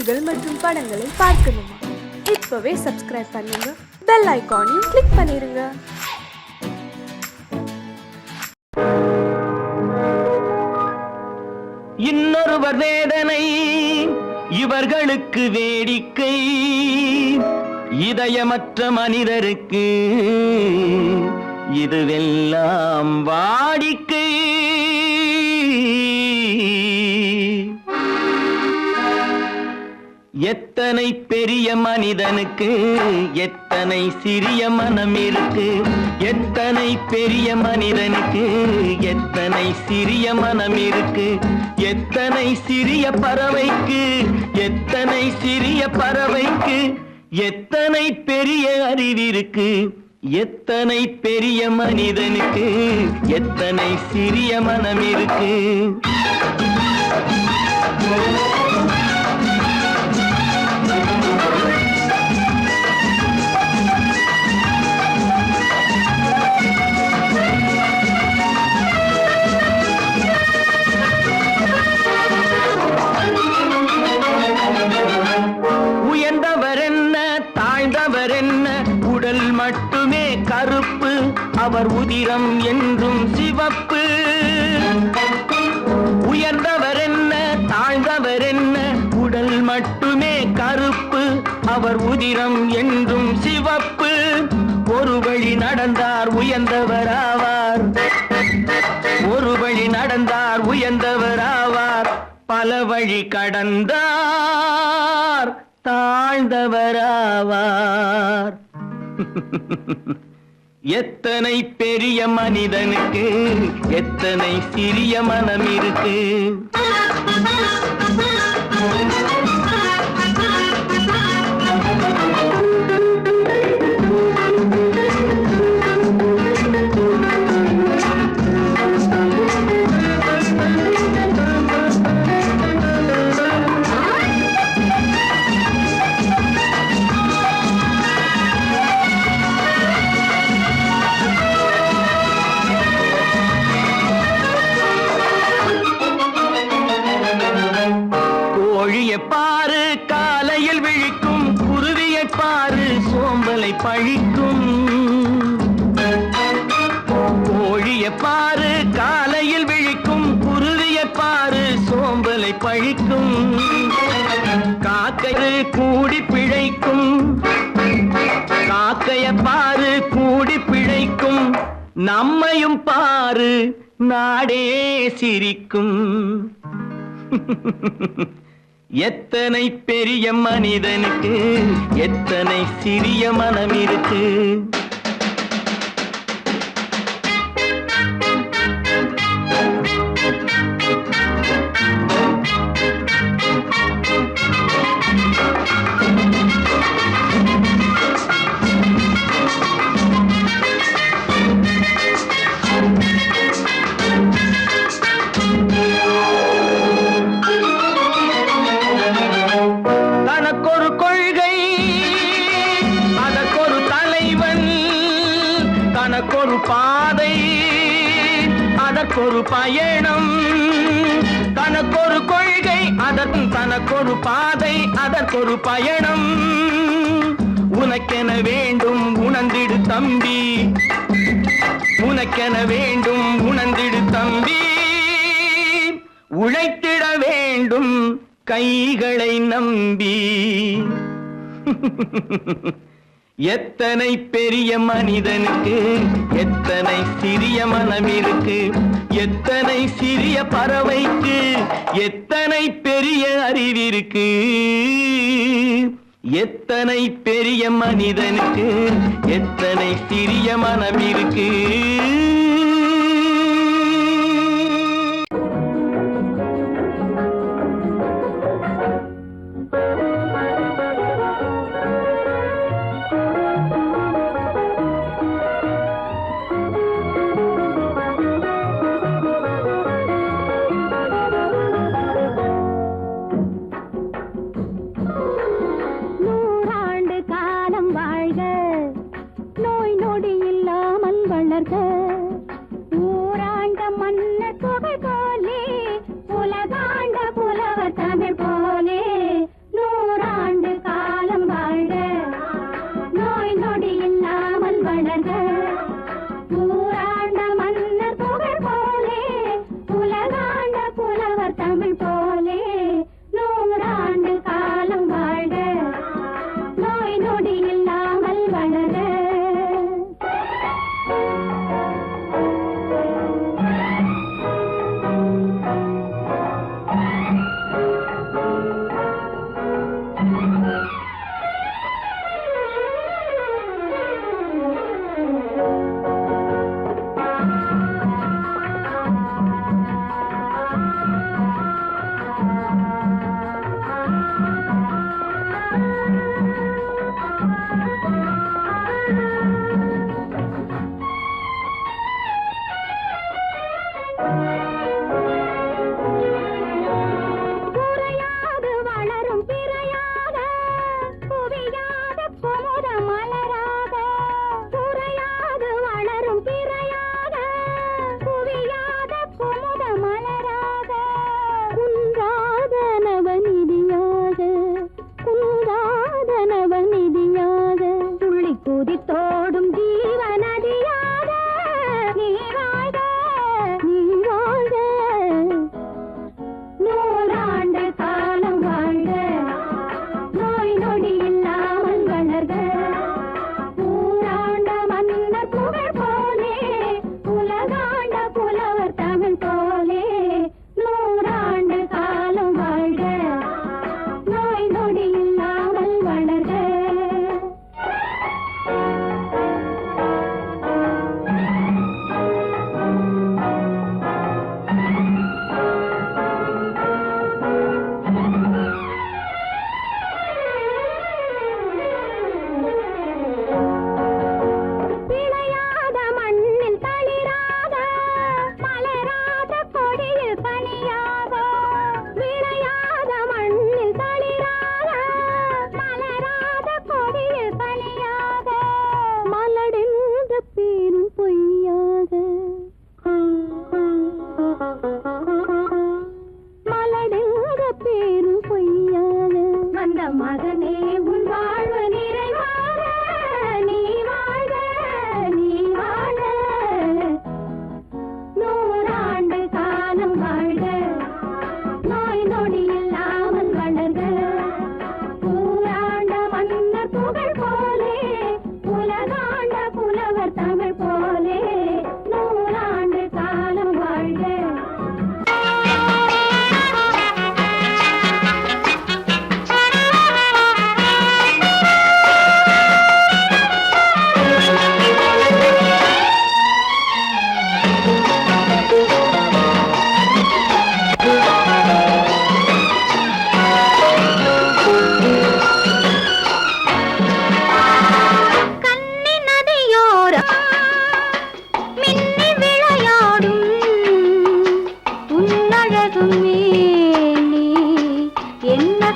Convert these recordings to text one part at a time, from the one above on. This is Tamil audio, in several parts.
செய்திகள் மற்றும் படங்களை பார்க்கணுமா? இப்பவே சப்ஸ்கிரைப் பண்ணுங்க, பெல் ஐகானையும் கிளிக் பண்ணிருங்க. இன்னொருவர் வேதனை இவர்களுக்கு வேடிக்கை, இதயமற்ற மனிதருக்கு இதுவெல்லாம் வாடிக்கை. எத்தனை பெரிய மனிதனுக்கு எத்தனை சிறிய மனம் இருக்கு, எத்தனை பெரிய மனிதனுக்கு எத்தனை சிறிய மனம் இருக்கு, எத்தனை சிறிய பறவைக்கு எத்தனை சிறிய பறவைக்கு எத்தனை பெரிய அறிவிருக்கு, எத்தனை பெரிய மனிதனுக்கு எத்தனை சிறிய மனம் இருக்கு. உயர்ந்தவர் என்ன தாழ்ந்தவர் என்ன, உடல் மட்டுமே கருப்பு, அவர் உதிரம் என்றும் சிவப்பு. உயர்ந்தவர் என்ன தாழ்ந்தவர் என்ன, உடல் மட்டுமே கருப்பு, அவர் உதிரம் என்றும் சிவப்பு. ஒரு வழி நடந்தார் உயர்ந்தவர் ஆவார், ஒரு வழி நடந்தார் உயர்ந்தவர் ஆவார், பல வழி கடந்தார் தாழ்ந்தவராவார். எத்தனை பெரிய மனிதனுக்கு எத்தனை சிறிய மனம் இருக்கு. கோழியை பாரு காலையில் விழிக்கும், குருவியை பாரு சோம்பலை பழிக்கும். கோழியை பாரு காலையில் விழிக்கும், குருவியை பாரு சோம்பலை பழிக்கும். காக்கை கூடி பிழைக்கும், காக்கையை பாரு கூடி பிழைக்கும். நம்மையும் பாரு நாடே சிரிக்கும். எத்தனை பெரிய மனிதனுக்கு எத்தனை சிறிய மனம் இருக்கு. தனக்கொரு கொள்கை அதற்கொரு தலைவன், தனக்கொரு பாதை அதற்கொரு பயணம். தனக்கொரு கொள்கை தனக்கொரு பாதை அதற்கொரு பயணம். உனக்கென வேண்டும் உணர்ந்திடு தம்பி, உனக்கென வேண்டும் உணர்ந்திடு தம்பி. உழைத்திட வேண்டும் கைகளை நம்பி. எத்தனை பெரிய மனிதனுக்கு எத்தனை சிறிய மனம் இருக்கு, எத்தனை சிறிய பறவைக்கு எத்தனை பெரிய அறிவிருக்கு, எத்தனை பெரிய மனிதனுக்கு எத்தனை சிறிய மனம் இருக்கு. நோய் நொடி இல்லாமல் வளர்க.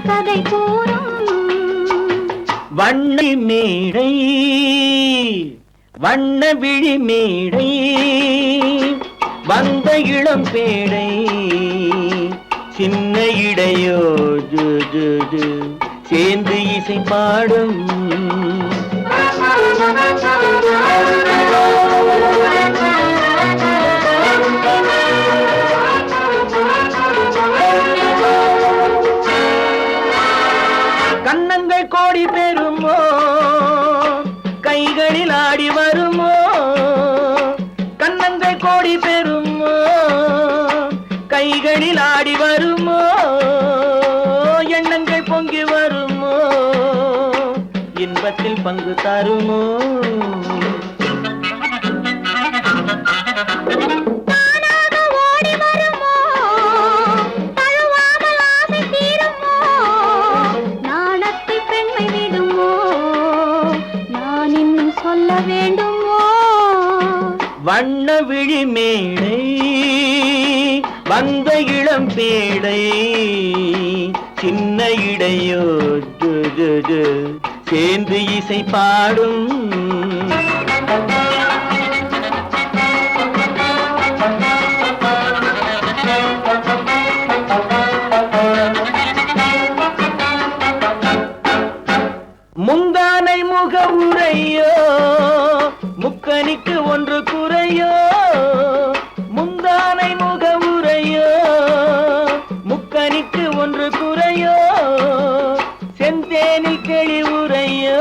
கதை கூறும் வண்ண மேடை வண்ண விழி மேடை வந்த இளம் பேடை சின்ன இடையோ ஜு ஜு ஜு சேர்ந்து இசை பாடும் கன்னங்கள் கோடி பெறுமோ கைகளில் ஆடி வருமோ கன்னங்கள் கோடி பெறுமோ கைகளில் ஆடி வருமோ எண்ணங்கள் பொங்கி வருமோ இன்பத்தில் பங்கு தருமோ வண்ண விழி மேடை வந்த இளம் பேடை சின்ன இடையோ ஜு ஜு ஜு சேர்ந்து இசை பாடும் முந்தானை முக உரையோ முக்கனிக்கு ஒன்று குறையோ முந்தானை முக உரையோ முக்கனிக்கு ஒன்று குறையோ செந்தேனில் கிளி உரையோ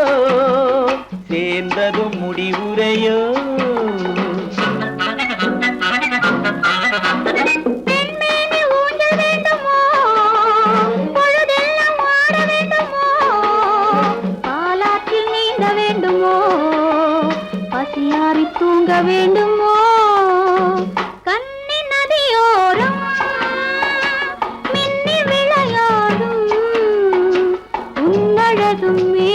சேர்ந்ததும் முடிவுரையோ தூங்க வேண்டுமோ கண்ணி நதியோரம் மின்னி விளையாடும் உன்னழகும் நீ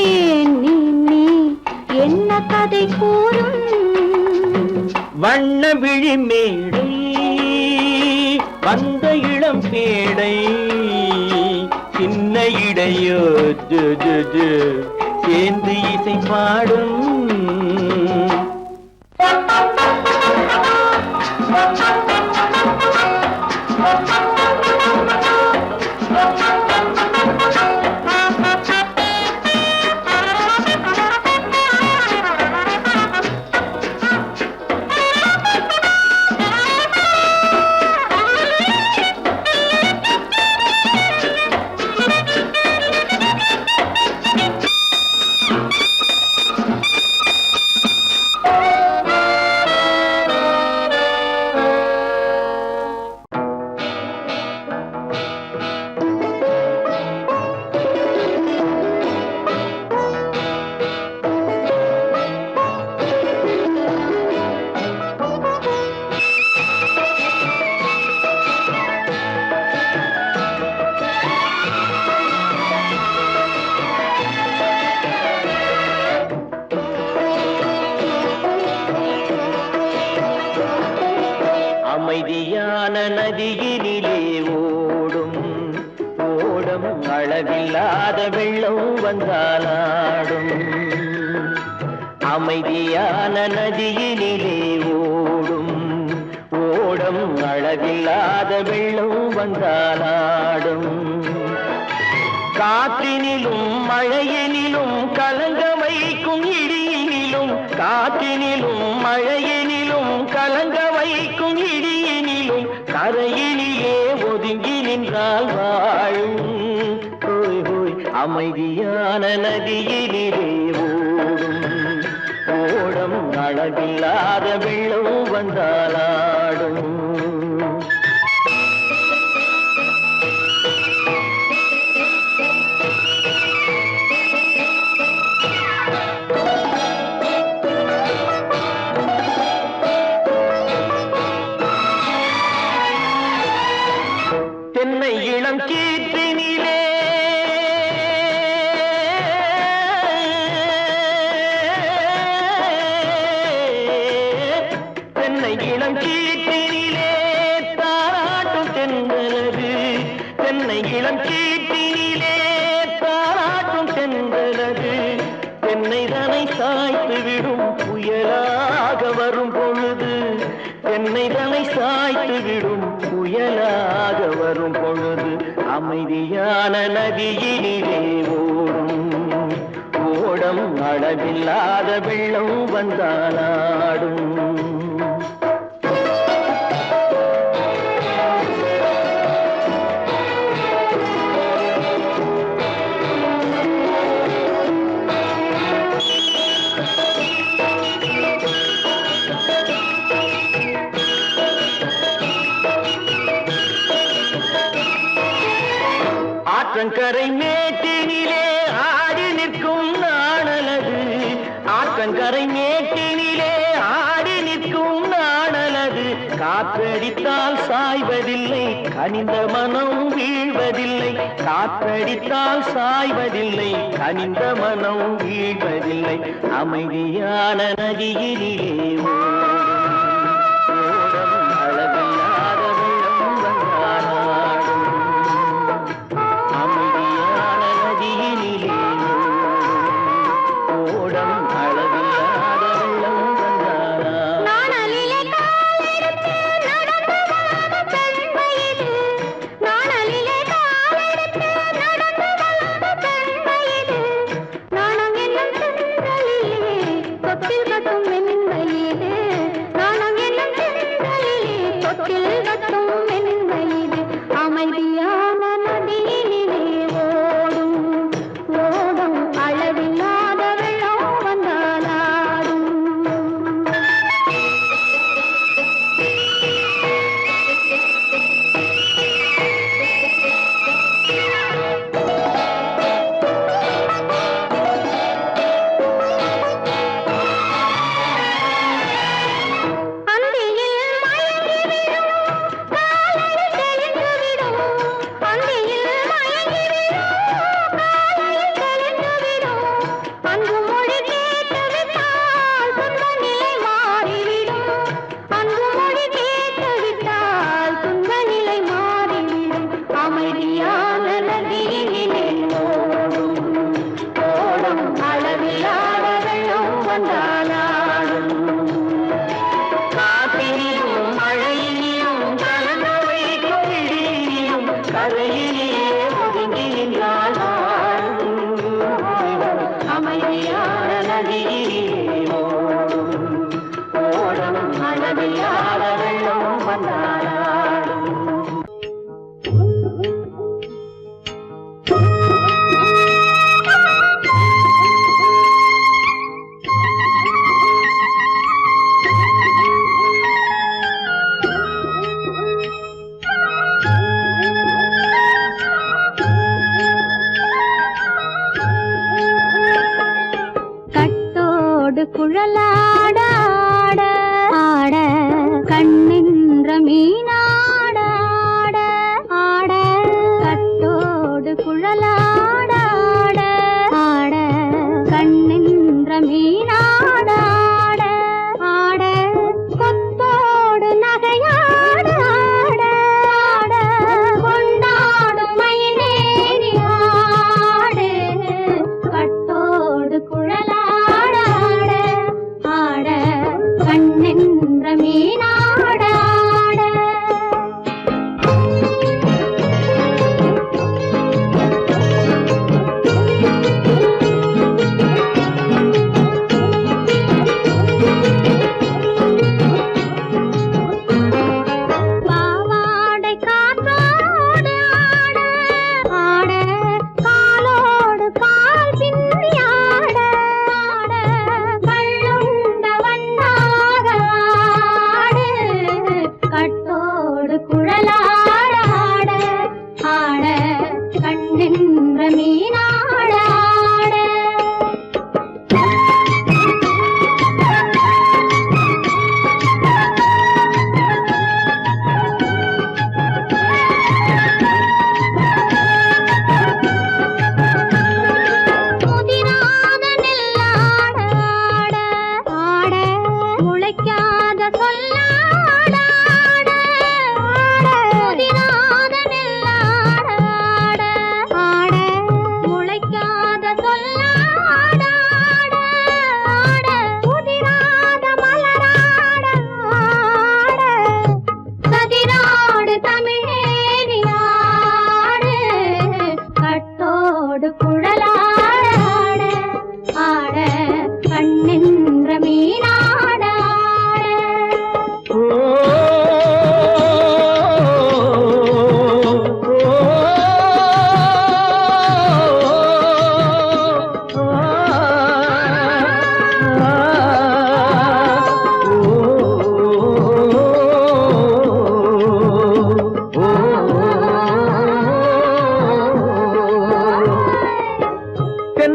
என்ன கதை கூறும் வண்ண விழி மேடை வந்த இளம் பேடை சின்ன இடையோ ஜு ஜு ஜு சேர்ந்து இசை பாடும் அமைதியான நதியினிலே ஓடும் ஓடம் அளவில்லாத வெள்ளம் வந்தாலாடும் அமைதியான நதியினிலே ஓடும் ஓடம் அளவில்லாத வெள்ளம் வந்தாலாடும் காற்றினிலும் மழையினிலும் கலங்க வைக்கும் இடியினிலும் காற்றினிலும் மழையினிலும் கலங்க வைக்கும் இடியினிலும் கரையினிலே ஒதுங்கி நின்றால் வாழும் ஹோய் ஹோய் அமைதியான நதியினிலே ஓடும் ஓடம் அளவில்லாத வெள்ளம் வந்தாலாடும் தென்னை இளம் கீற்றினிலே தென்னை இளம் கீற்றினிலே தென்னைதனை சாய்த்து விடும் புயலாக வரும் பொழுது, தென்னைதனை சாய்த்து விடும் புயலாக வரும் பொழுது, அமைதியான நதியினிலே ஓடும் ஓடம் அளவில்லாத வெள்ளம் வந்தாலாடும். ஆற்றங்கரை மேட்டினிலே ஆடி நிற்கும் நாணலது, ஆற்றங்கரை மேட்டினிலே ஆடி நிற்கும் நாணலது, காற்றடித்தால் சாய்வதில்லை கனிந்த மனம் வீழ்வதில்லை, காற்றடித்தால் சாய்வதில்லை கனிந்த மனம் வீழ்வதில்லை, அமைதியான நதியிலே ஓடும் அளவில்லாத வெள்ளம் வந்தாலாடும். அமைதியான நதியினிலே ஓடம் அளவில்லாத வெள்ளம் வந்தாலாடும். நாணலிலே காலெடுத்து நடந்து வளர்ந்த பெண்மையிது, நாணலிலே காலெடுத்து நடந்து வளர்ந்த பெண்மையிது, நாணம் என்னும் செந்தலிலே தொட்டில் கட்டும் மென்மையிது, நாணம் என்னும் செந்தலிலே தொட்டில் கட்டும் மென்மையிது, அமைதியான நதியினிலே ஓடும் ஓடும் அளவில்லாத வெள்ளம் வந்தாலாடும். அந்தியில் மயங்கிவிடும் காலை தெளிந்துவிடும், அந்தியில் மயங்கிவிடும் காலை தெளிந்துவிடும், அன்பு மொழி கேட்டுவிட்டால் துன்ப நிலை மாறிவிடும், அன்பு மொழி கேட்டுவிட்டால் துன்ப நிலை மாறிவிடும், அமைதியான நதியினிலே ஓடும் ஓடும் அளவில்லாத வெள்ளம் வந்தாலாடும். காற்றினிலும் மழையிலும் கலந்த வைக்கும் இடியிலும் கரையிலே ஒதுங்கி நின்றால் வாழும். அமைதியான நதியிலே ஓடும் ஓடும் அளவில்லாத வெள்ளம் வந்தாலாடும். கட்டோடு குழலாட ஆட ஆட கண்ணின்ற மீனாட ஆட ஆட, கட்டோடு குழலாட ஆட ஆட கண்ணின்ற மீனாட ஆட ஆட, கொத்தோடு நகையாட ஆட ஆட, கொண்டாடும் மயிலேறி ஆடு, கட்டோடு குழலாட ஆட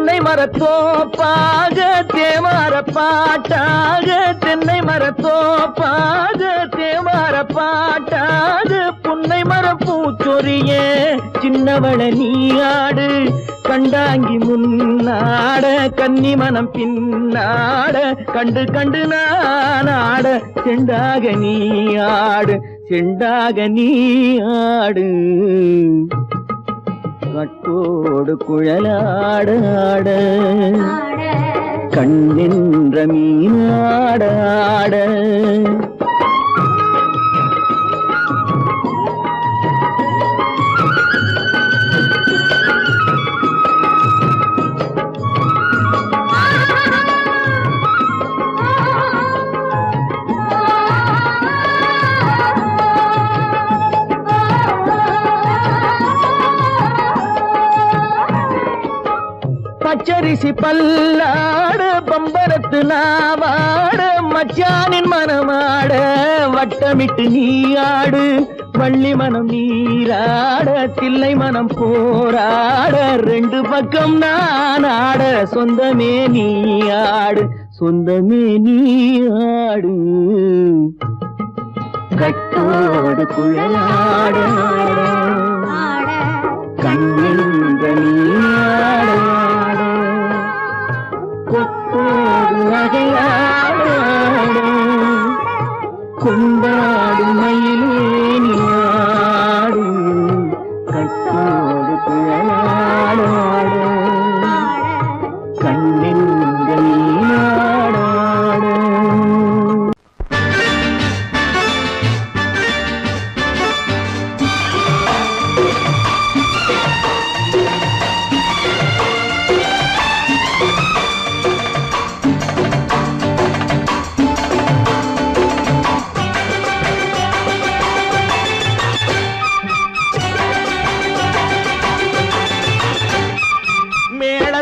தென்னை மரத்தோப்பாக தேமார பாட்டாக தென்னை மரத்தோப்பாக தேமார பாட்டாக புன்னை மரப்பூச்சொரிய சின்னவள நீயாடு கண்டாங்கி முன்னாட கன்னி மனம் பின்னாட கண்டு கண்டு நானாட செண்டாக நீயாடு செண்டாக நீயாடு கட்டோடு குழலாடாட கண்ணின்ற மீனாடாட பச்சரிசி பல்லாட பம்பரத்து நாவாட மச்சானின் மனமாட வட்டமிட்டு நீயாடு வள்ளி மனம் நீராட தில்லை மனம் போராட ரெண்டு பக்கம் நானாட சொந்தமே நீயாடு சொந்தமே நீயாடு கட்டோடு குழலாட கண்ணின்ற நீயாட கொத்தோடு நகையாட கொண்டாடு மயிலேனியாடு கட்டோடு குழலாட கண்ணின்ற நீயாட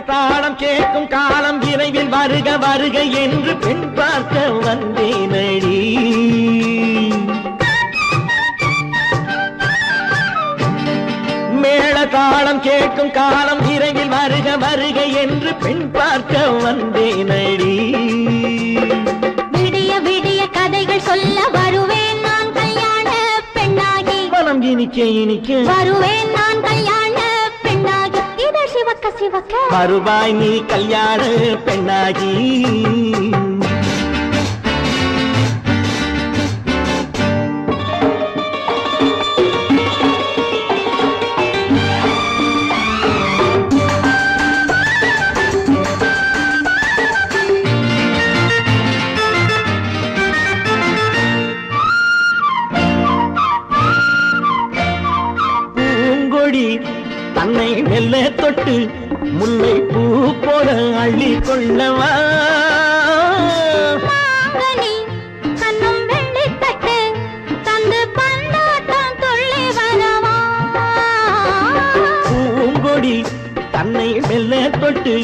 தாளம் கேட்கும் காலம் விரைவில் வருக வருக என்று பெண் பார்க்க வந்தேனடி மேள தாளம் கேட்கும் காலம் விரைவில் வருக வருக என்று பெண் பார்க்க வந்தேனடி விடிய விடிய கதைகள் சொல்ல வருவேன் நான் கல்யாண பெண்ணாகி மனம் இனிக்க இனிக்க வருவேன் நான் கல்யாண பெண்ணாகி இதழ் சிவக்க சிவக்க வருவாய் நீ கல்யாண பெண்ணாகி தன்னை மெல்ல தொட்டு முல்லை பூ போல அள்ளி கொள்ளவா கண்ணும் வெள்ளி தட்டு தந்து பந்தாட்டம் துள்ளி வரவா பூங்கொடி தன்னை மெல்ல தொட்டு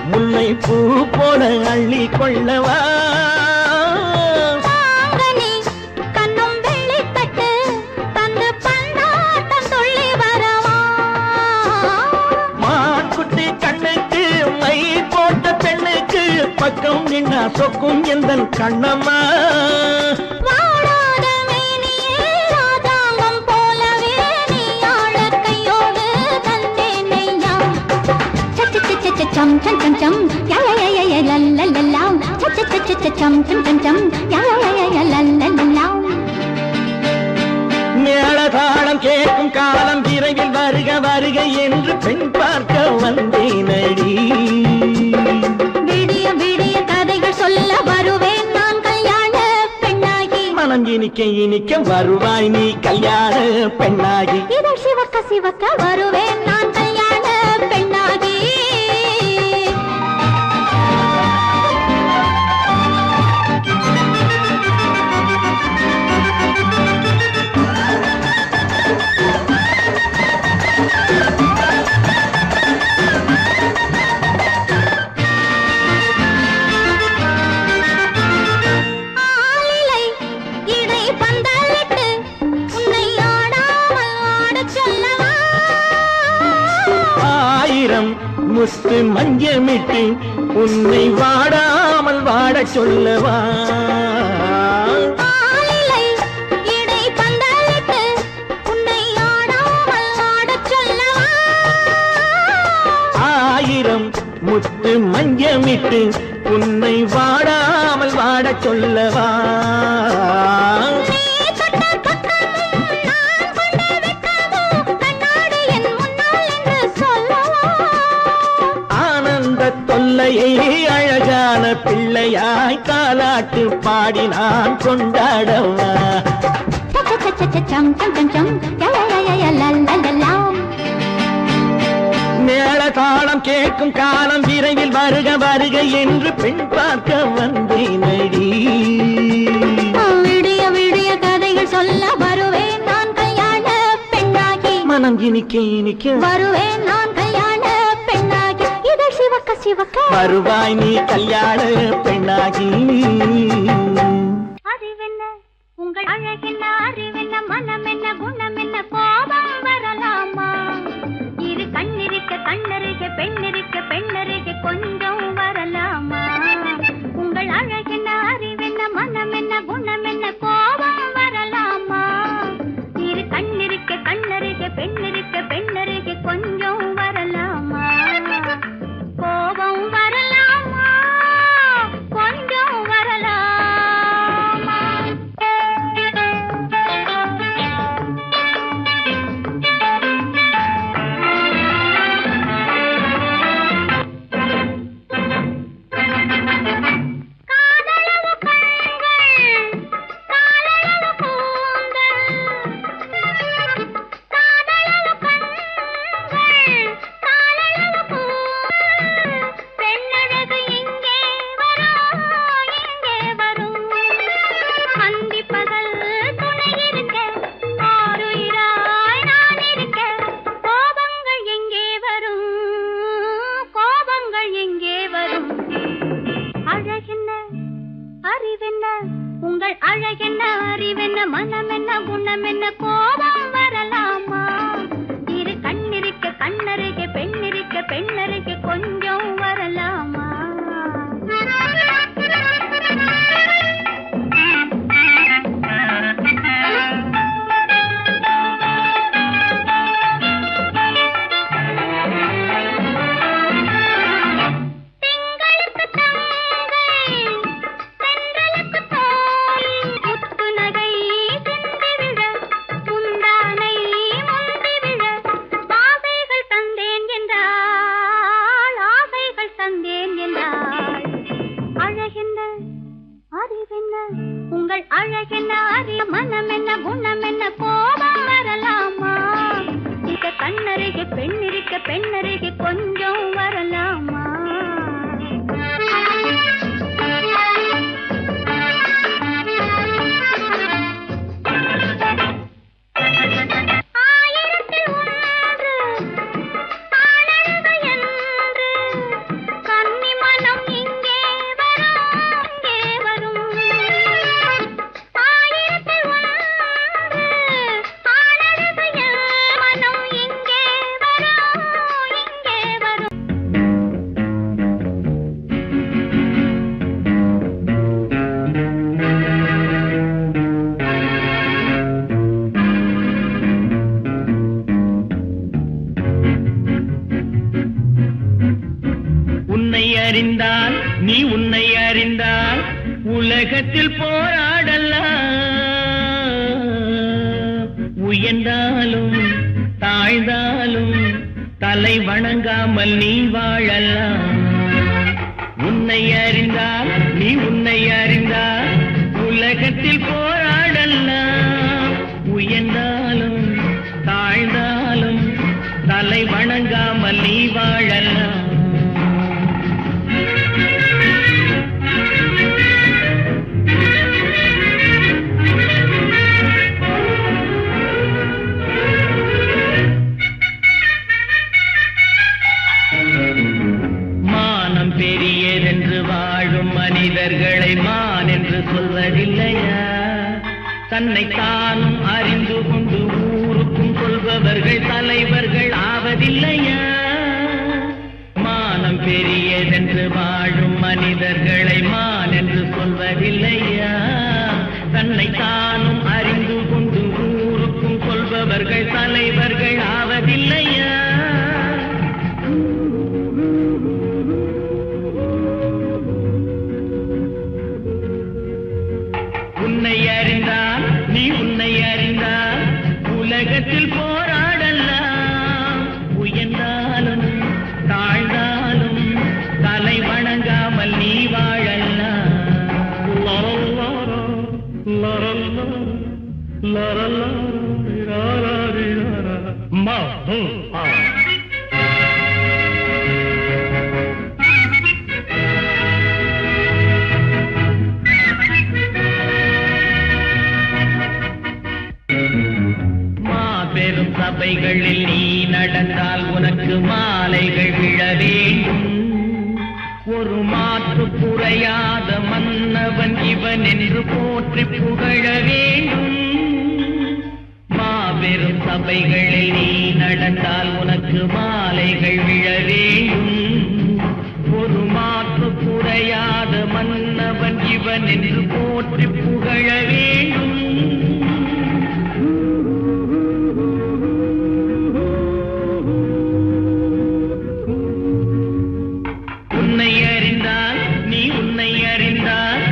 முல்லை பூ போல அள்ளி கொள்ளவா பக்கம் நின்னா சொக்கும் எந்தன் கண்ணம்மா வாடாத மேனியே ராஜாங்கம் போலவே நீ ஆழ கையோடு தந்தேன் நெய்யா சம் சம் சம் சம் யா யா யா யா லல்லல்லா சம் சம் சம் சம் யா யா யா லல்லல்லா மேளதாளம் கேட்கும் காலம் விரைவில் வருக வருக என்று பெண் பார்க்க வந்தேனடி விடிய விடிய கதைகள் சொல்ல வருவேன் நான் கல்யாண பெண்ணாகி மனம் இனிக்க இனிக்க வருவாய் நீ கல்யாண பெண்ணாகி இதழ் சிவக்க சிவக்க வருவேன் நான் கல்யாண பெண்ணாகி முத்து மஞ்சமிட்டு உன்னை வாடாமல் வாடச் சொல்லவா ஆளிலை இடை பந்தலிட்டு உன்னை ஆடாமல் ஆடச் சொல்லவா ஆயிரம் முத்து மஞ்சமிட்டு உன்னை வாடாமல் வாடச் சொல்லவா தொல்லையை அழகான பிள்ளையாய் காலாட்டு பாடி நான் கொண்டாடவா மேள தாளம் கேட்கும் காலம் விரைவில் வருக வருக என்று பெண் பார்க்க வந்தேனடி விடிய விடிய கதைகள் சொல்ல வருவேன் நான் கல்யாண பெண்ணாகி மனம் இனிக்க வருவேன் நான் கல்யாண பெண்ணாகி இதழ் சிவக்க சிவக்க வருவாய் நீ கல்யாண பெண்ணாகி அறிவென்ன உங்கள் அழகென்ன அறிவென்ன மனம் என்ன குணம் என்ன கோபம் வரலாமா இரு கண்ணிருக்க கண்ணருக பெண்ணிருக்க பெண்ணருக கொஞ்சம் வரலாமா உங்கள் அழகென்ன அறிவென்ன மனம் என்ன குணம் என்ன கோபம் வரலாமா இரு கண்ணிருக்க கண்ணருக பெண்ணிருக்க பெண்ணருக கொஞ்சம் வரலாமா கோபம் வரலாமா கொஞ்சம் வரலாமா காதலவு கண்கள் காதலவு கூந்தல் காதலவு கண்கள் காதலவு கூந்தல் பெண்ணழகு இங்கே வரும் அந்தி பகல் துணை இருக்க ஆருயிராய் நான் இருக்க கோபங்கள் எங்கே வரும் கோபங்கள் எங்கே வரும் அழகென்ன அறிவென்ன உங்கள் அழகென்ன அறிவென்ன மனம் என்ன குணம் என்ன கோபம் வரலாமா இரு கண்ணிருக்க கண்ணருக பெண்ணிருக்க பெண்ணருக கொஞ்சம் வரலாமா திங்களுக்கு தங்கை தென்றலுக்கு தோல் முத்து நகை சிந்தி விழ முந்தானை முந்தி விழ ஆசைகள் தந்தேன் என்றாள் ஆசைகள் தந்தேன் என்றாள் அழகென்ன அறிவென்ன உங்கள் அழகென்ன அறி மனம் என்ன குணம் என்ன கோபம் வரலாமா இத கண்ணருக பெண்ணிருக்க பெண்ணருக கொஞ்சம் வரலாமா ஆயிரத்தில் ஒன்று ஆனழகு என்று கன்னி மனம் இங்கே வரும் ஆயிரத்தில் ஒன்று ஆனழகு மனம் இங்கே வரும் உன்னை அறிந்தால் நீ உன்னை அறிந்தால் உலகத்தில் போராடலாம் உயர்ந்தாலும் தாழ்ந்தாலும் தலை வணங்காமல் நீ வாழலாம் உன்னை அறிந்தால் நீ உன்னை அறிந்தால் உலகத்தில் போராடலாம் உயர்ந்தாலும் தாழ்ந்தாலும் தலை வணங்காமல் நீ வாழலாம் மானம் பெரியதென்று வாழும் மனிதர்களை மான் என்று சொல்வதில்லையா தன்னை தானும் அறிந்து கொண்டு ஊருக்கும் சொல்பவர்கள் தலைவர்கள் ஆவதில்லையா மலையென்று வாழும் மனிதர்களை மான் என்று சொல்வதில்லையா? தன்னை தானும் அறிந்து கொண்டு ஊருக்கும் சொல்பவர்கள் தலைவர்கள் ஆவதில்லையா? உன்னை அறிந்தால் நீ உன்னை அறிந்தால் உலகத்தில் போராடலாம். உயர்ந்தாலும் தாழ்ந்தாலும் தலை வணங்காமல் நீ வாழலாம். மாபெரும் சபைகளில் நீ நடந்தால் உனக்கு மாலைகள் விழ வேண்டும். ஒரு மாற்று குறையாத மன்னவன் இவன் என்று போற்றி புகழ வேண்டும். மாபெரும் சபைகளில் நீ நடந்தால் உனக்கு மாலைகள் விழ வேண்டும். ஒரு மாற்று குறையாத மன்னவன் இவன் என்று போற்றி புகழ வேண்டும். உன்னை அறிந்தால் நீ உன்னை அறிந்தால்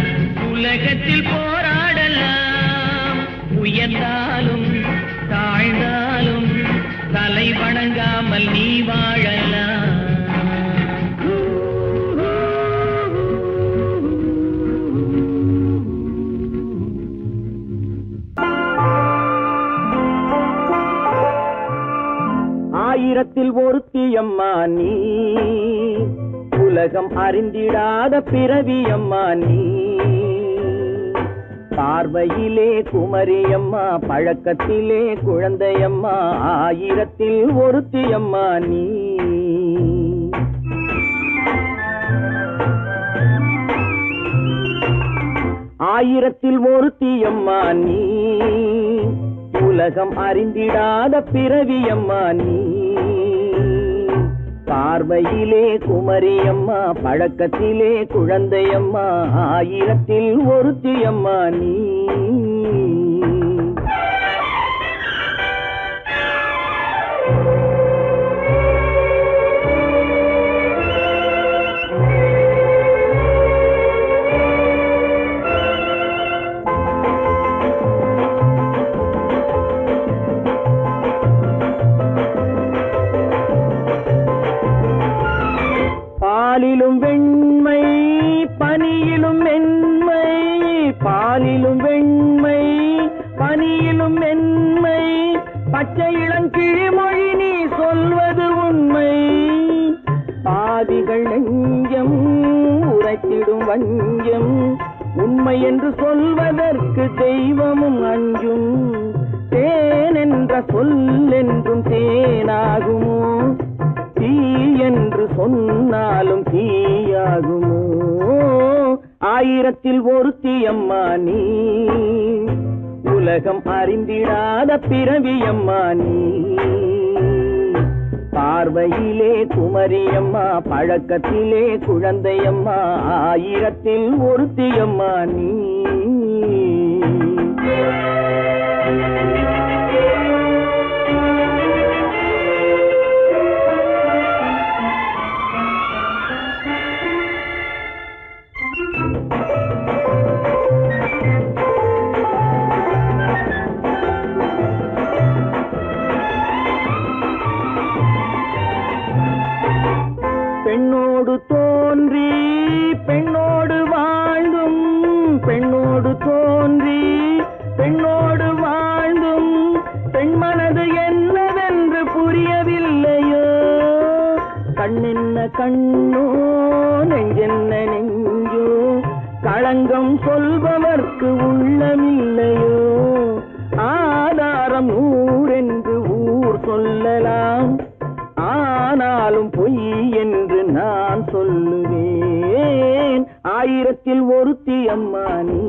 உலகத்தில் போராடலாம். உயர்ந்தாலும் தாழ்ந்தாலும் தலை வணங்காமல் நீ வாழலாம். ஆயிரத்தில் ஒருத்தியம்மா நீ, உலகம் அறிந்திடாத பிறவியம்மா நீ. பார்வையிலே குமரியம்மா, பழக்கத்திலே குழந்தையம்மா, ஆயிரத்தில் ஒருத்தியம்மா நீ. ஆயிரத்தில் ஒருத்தியம்மா நீ, உலகம் அறிந்திடாத பிறவியம்மா நீ. பார்வையிலே குமரியம்மா, பழக்கத்திலே குழந்தையம்மா, ஆயிரத்தில் ஒருத்தியம்மா நீ. பாலிலும் வெண்மை பனியிலும் மென்மை, பாலிலும் வெண்மை பனியிலும் மென்மை, பச்சை இளங்கிழிமொழி நீ சொல்வது உண்மை. பாதிகள் நெஞ்சம் உரைத்திடும் வஞ்சம், உண்மை என்று சொல்வதற்கு தெய்வமும் அஞ்சும். தேன் என்ற சொல்லென்றும் தேனாகுமோ, தீ என்று சொன்னாலும் தீயாகுமோ. ஆயிரத்தில் ஒருத்தியம்மா நீ, உலகம் அறிந்திடாத பிறவியம்மா நீ. பார்வையிலே குமரியம்மா, பழக்கத்திலே குழந்தையம்மா, ஆயிரத்தில் ஒருத்தியம்மா நீ. பெண்ணோடு தோன்றி பெண்ணோடு வாழ்ந்தும், பெண்ணோடு தோன்றி பெண்ணோடு வாழ்ந்தும், பெண்மனது என்னவென்று புரியவில்லையோ. கண்ணென்ன கண்ணோ, நெஞ்சென்ன நெஞ்சோ, களங்கம் சொல்பவர்க்கு உள்ளமில்லையோ. ஆதாரம் நூறென்று ஊர் சொல்லலாம், ஆனாலும் பொய் என்று நான் சொல்லுவேன். ஆயிரத்தில் ஒருத்தியம்மா நீ,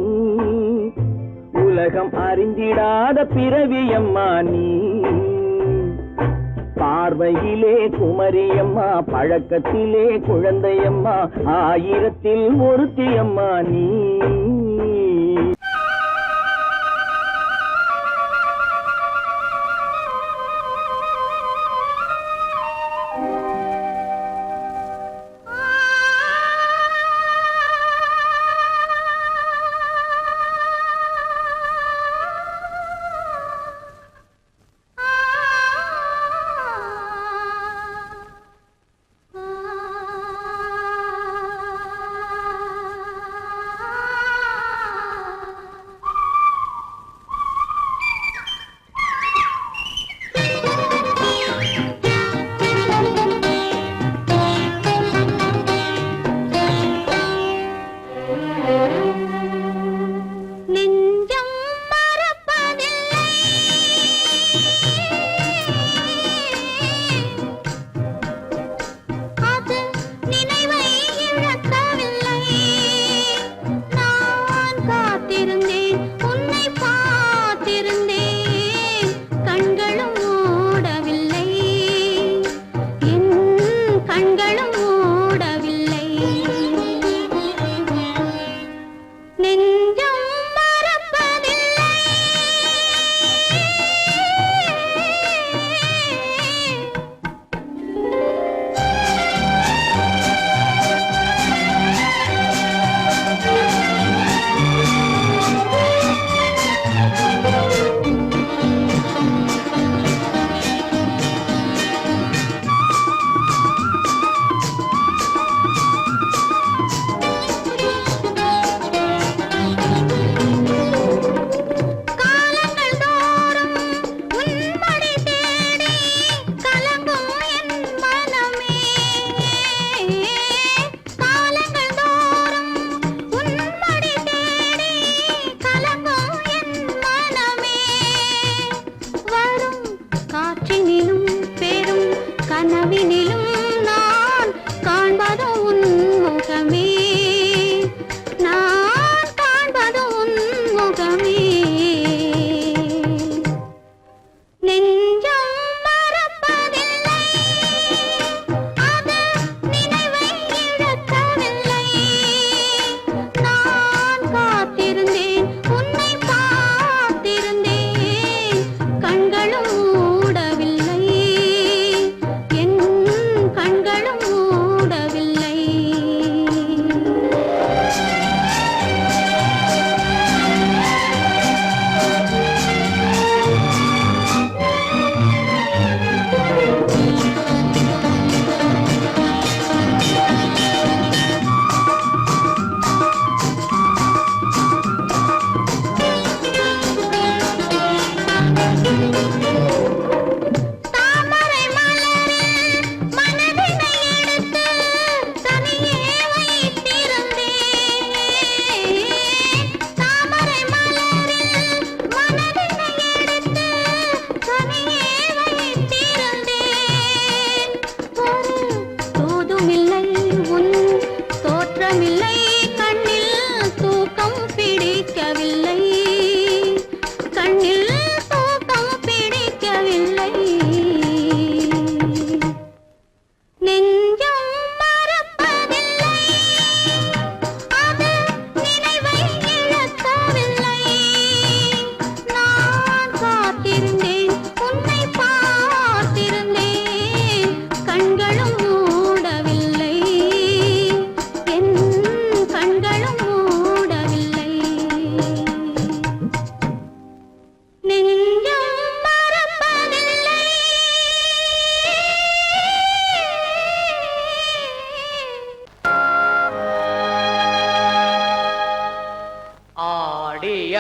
உலகம் அறிந்திடாத பிறவியம்மா நீ. பார்வையிலே குமரியம்மா, பழக்கத்திலே குழந்தையம்மா, ஆயிரத்தில் ஒருத்தியம்மா நீ.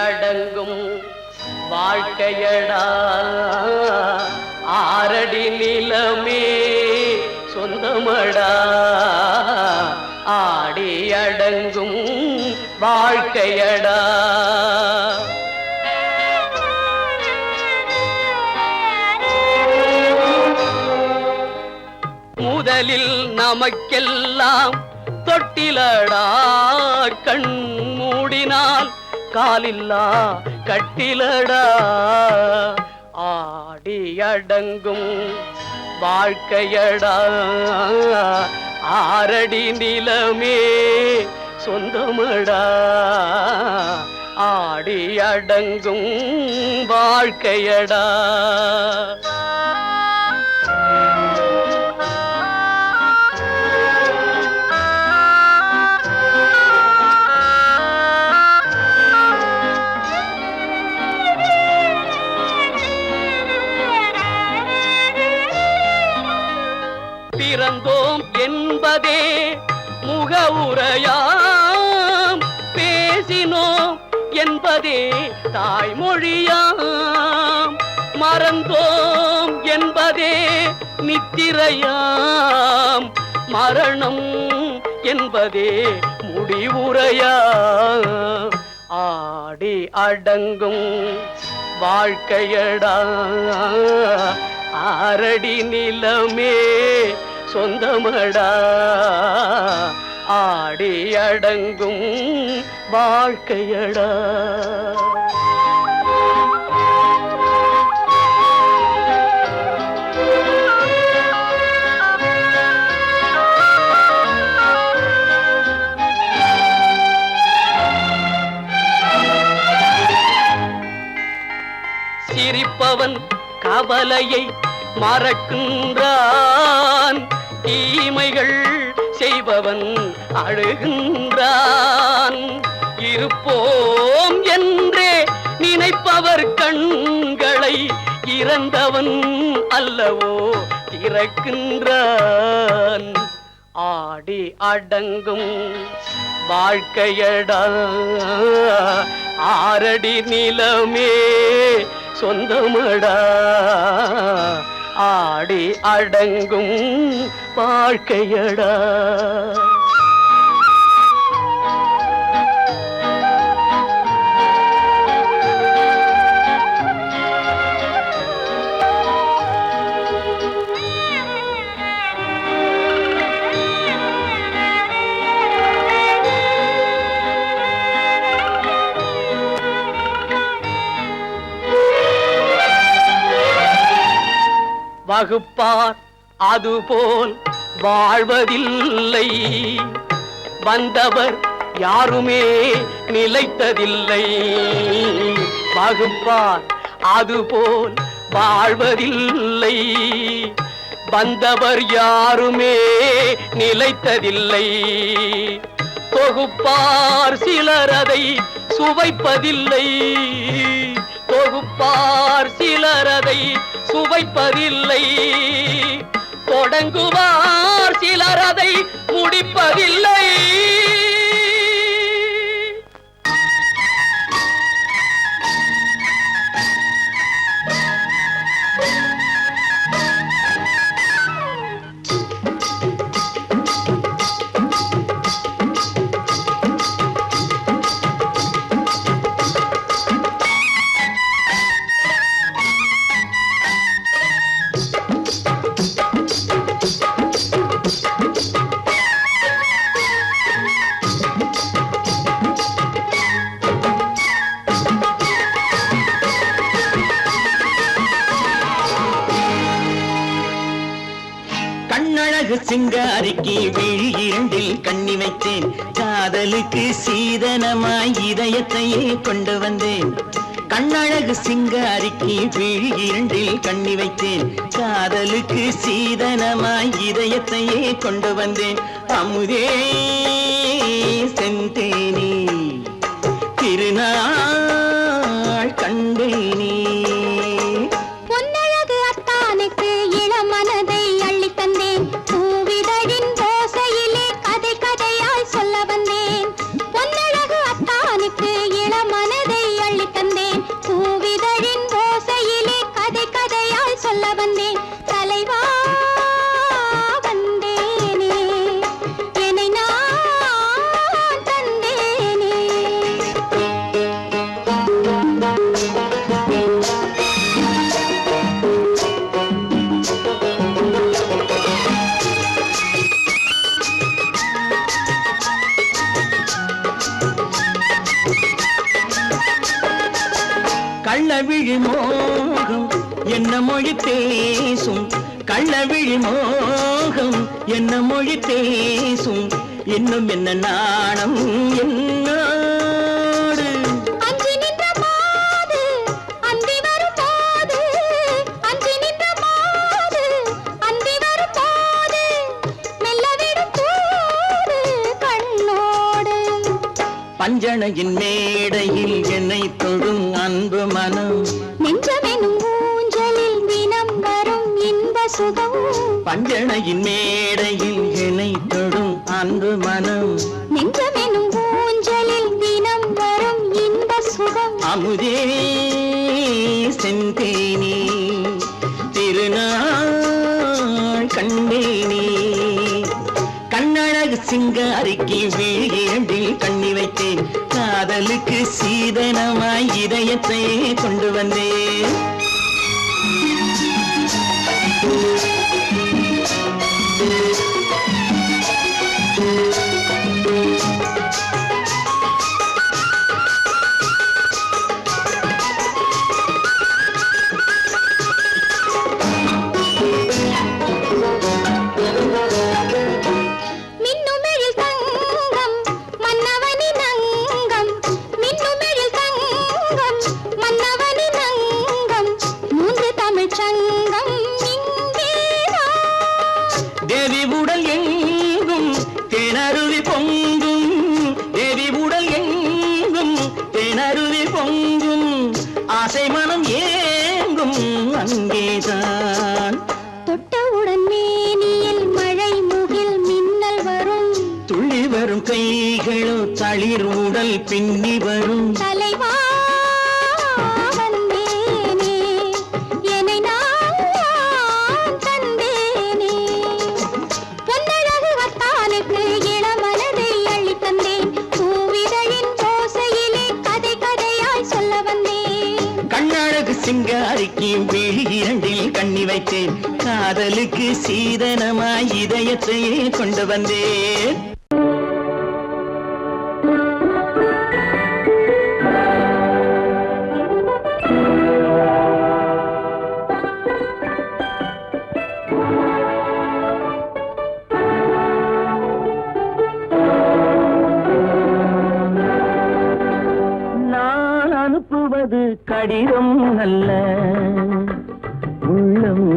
அடங்கும் வாழ்க்கையடா ஆரடி நிலமே சொந்தமடா ஆடி அடங்கும் வாழ்க்கையடா முதலில் நமக்கெல்லாம் தொட்டிலடா கண் மூடினால் காலில்லா கட்டிலடா ஆடி அடங்கும் வாழ்க்கையடா ஆரடி நிலமே சொந்தமடா ஆடி அடங்கும் வாழ்க்கையடா. பிறந்தோம் என்பதே முகவுரையாம், பேசினோம் என்பதே தாய்மொழியாம், மறந்தோம் என்பதே நித்திரையாம், மரணம் என்பதே முடிவுரையாம். ஆடி அடங்கும் வாழ்க்கையடா ஆரடி நிலமே சொந்தமடா ஆடி அடங்கும் வாழ்க்கையடா. சிரிப்பவன் கவலையை மறக்கின்றான், தீமைகள் செய்பவன் அழுகின்றான். இருப்போம் என்றே நினைப்பவர் கண்களை இறந்தவன் அல்லவோ திறக்கின்றான். ஆடி அடங்கும் வாழ்க்கையடா ஆரடி நிலமே சொந்தமடா ஆடி அடங்கும் வாழ்க்கையடா. வகுப்பார் அதுபோல் வாழ்வதில்லை, வந்தவர் யாருமே நிலைத்ததில்லை. வகுப்பார் அதுபோல் வாழ்வதில்லை, வந்தவர் யாருமே நிலைத்ததில்லை. தொகுப்பார் சிலர் அதை சுவைப்பதில்லை, தொகுப்பார் சிலர் அதை சுவைப்பதில்லை. தொடங்குவார் சிலர் அதை முடிப்பதில்லை. கண்ணழகு சிங்காரிக்கு விழி இரண்டில் கண்ணி வைத்தேன், காதலுக்கு சீதனமாய் இதயத்தையே கொண்டு வந்தேன். கண்ணழகு சிங்காரிக்கு விழி இரண்டில் கண்ணி வைத்தேன், காதலுக்கு சீதனமாய் இதயத்தையே கொண்டு வந்தேன். அமுதே செந்தேனே திருநாள் கண்டேனே. கள்ளவிழி மோகம் என்ன மொழி பேசும், கள்ளவிழி மோகம் என்ன மொழி பேசும் இன்னும் என்ன நாணம் என்னோடு அஞ்சி நின்ற மாது அந்தி வரும் போது அஞ்சி நின்ற மாது அந்தி வரும் போது மெல்ல விடும் போது கண்ணோடு பஞ்சணையின் மேடையில் என்னை தொடும் அன்பு மனம் நெஞ்சமெனும் ஊஞ்சலில் தினம் வரும் இன்ப சுகம் பஞ்சணையின் மேடையில் என்னை தொடும் அன்பு மனம் நெஞ்சமெனும் ஊஞ்சலில் தினம் வரும் இன்ப சுகம் அமுதே செந்தேனே திருநாள் கண்டேனே கண்ணழகு சிங்காரிக்கு வீழிரண்டில் கண்ணி வைத்தேன் காதலுக்கு சீதனமாய் இதயத்தை கொண்டு வந்தேன் மின்னுமெழில் தங்கம் மன்னவனின் அங்கம் மின்னுமெழில் தங்கம் மன்னவனின் அங்கம் மூன்று தமிழ்ச் சங்கம் இங்கேதான் தேவி உடல் எங்கும் தேனருவி பொங்கும் தேவி உடல் எங்கும் தேனருவி பொங்கும் ஆசை மனம் ஏங்கும் அங்கேதான் தொட்டவுடன் மேனியில் மழை முகில் மின்னல் வரும் துள்ளி வரும் கைகளோ தளிர் உடல் பின்னி வரும் தலைவா வந்தேனே என்னை நான் தந்தேனே பொன்னழகு வத்தானுக்கு இளமனதை அள்ளித் தந்தேன் பூவிதழின் ஓசையிலே கதை கதையாய் சொல்ல வந்தேன் கண்ணழகு சிங்காரிக்கு விழி இரண்டில் கண்ணி வைத்தேன் காதலுக்கு சீதனமாய் இதயத்தையே கொண்டு வந்தேன் நான் அனுப்புவது கடிதம் அல்ல உள்ளம்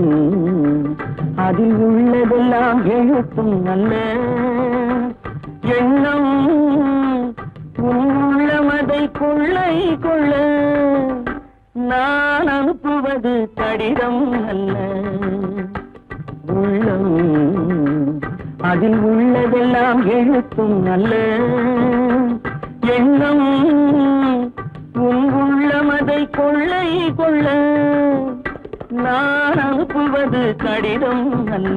அதில் உள்ளதெல்லாம் எழுத்தும் அல்ல எண்ணம் உள்ளமதை கொள்ளை கொள்ள நான் அனுப்புவது கடிதம் அல்ல உள்ளம் அதில் உள்ளதெல்லாம் எழுத்தும் அல்ல எண்ணம் உள்ளமதை கொள்ளை கொள்ள நான் அனுப்புவது கடிதம் அல்ல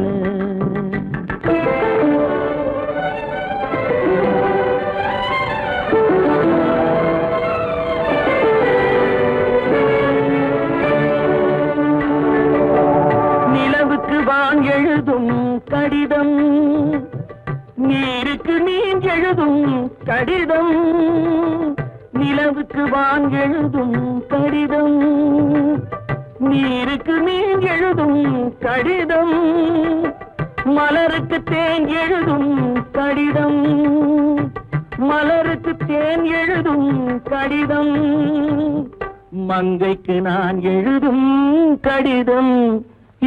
நிலவுக்கு வான் எழுதும் கடிதம் நீருக்கு நீர் எழுதும் கடிதம் நிலவுக்கு வான் எழுதும் கடிதம் நீருக்கு நீர் எழுதும் கடிதம் மலருக்கு தேன் எழுதும் கடிதம் மலருக்கு தேன் எழுதும் கடிதம் மங்கைக்கு நான் எழுதும் கடிதம்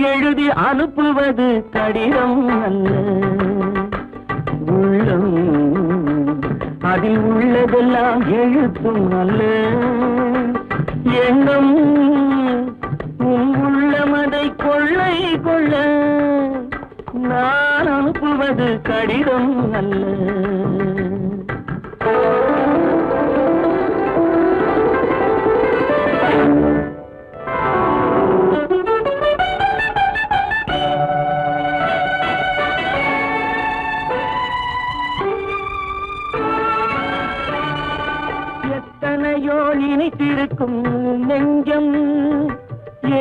எழுதி அனுப்புவது கடிதம் அல்ல உள்ளம் அதில் உள்ளதெல்லாம் எழுத்தும் அல்ல எண்ணம் உள்ளமதை கொள்ளை கொள்ள நான் அனுப்புவது கடிதம் அல்ல எத்தனையோ இனித்திருக்கும் நெஞ்சம்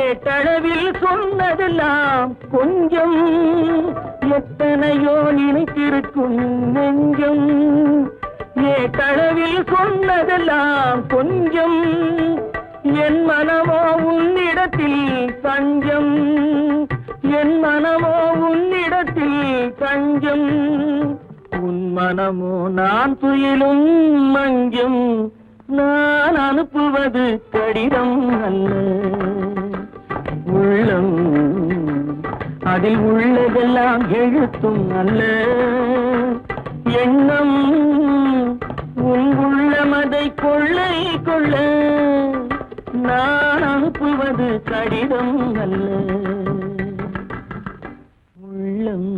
ஏட்டளவில் சொன்னதெல்லாம் கொஞ்சம் எத்தனையோ நினைத்திருக்கும் நெஞ்சம் ஏட்டளவில் சொன்னதெல்லாம் கொஞ்சம் என் மனமோ உன்னிடத்தில் தஞ்சம் என் மனமோ உன்னிடத்தில் தஞ்சம், உன் மனமோ நான் துயிலும் மஞ்சம். நான் அனுப்புவது கடிதம் அல்ல, உள்ளம் அதில் உள்ளதெல்லாம் எழுத்தும் அல்ல. எண்ணம் உன் உள்ளமதை கொள்ளை கொள்ள, நான் அனுப்புவது கடிதம் அல்ல, உள்ளம்.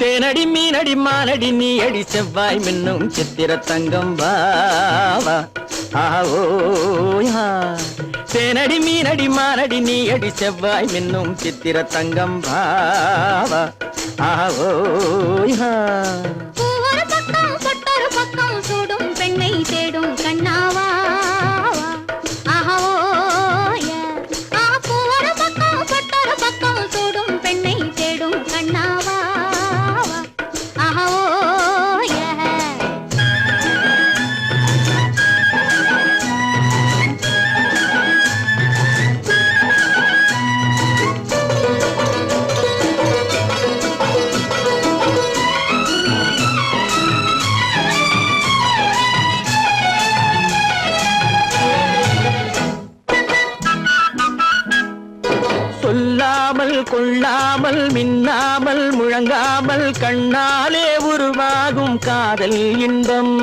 தேனடி மீனடி மானடி நீ அடி செவ்வாய் மின்னும் சித்திர தங்கம் வாவா ஆவோயா. தேனடி மீனடி மானடி நீ அடி செவ்வாய் மின்னும் சித்திர தங்கம் வாவா ஆவோயா. ஒரு பக்கம் பொட்டொரு பக்கம் சூடும் பெண்ணை தேடும் கண்ணாவா. ஒரு பக்கம் பொட்டொரு பக்கம் சூடும் பெண்ணை தேடும் கண்ணாவா. சொல்லாமல் கொள்ளாமல் மின்னாமல் முழங்காமல் கண்ணாலே உருவாகும் காதல் இன்பம்.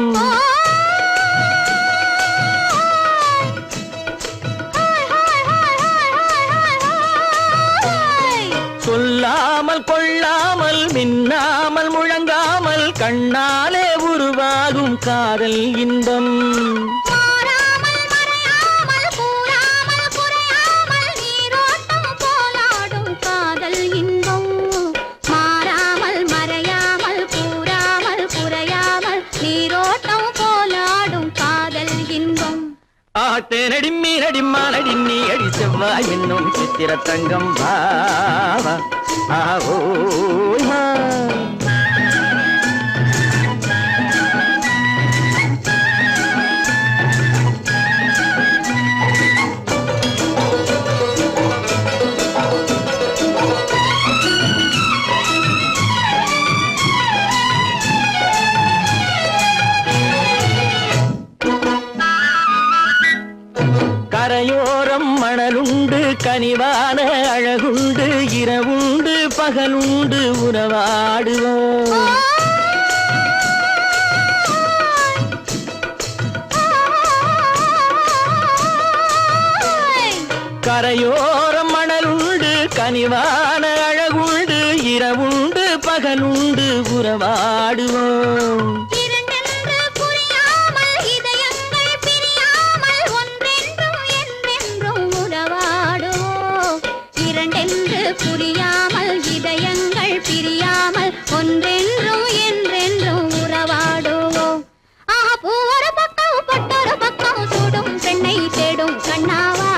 சொல்லாமல் கொள்ளாமல் மின்னாமல் முழங்காமல் கண்ணாலே உருவாகும் காதல் இன்பம். தேனடி மீனடி மானடி நீ அடி செவ்வாய் மின்னும் சித்திர தங்கம் வாவா ஆவோயா. கரையோரம் மணலுண்டு கனிவான அழகுண்டு இரவுண்டு பகலுண்டு உறவாடுவோம். கரையோரம் மணலுண்டு கனிவான அழகுண்டு இரவுண்டு பகலுண்டு உறவாடுவோம். புரியாமல் இதயங்கள் பிரியாமல் ஒன்றென்றும் என்றென்றும் உறவாடுவோம். ஒரு பக்கம் பொட்டொரு பக்கம் சூடும் பெண்ணை தேடும் கண்ணாவா.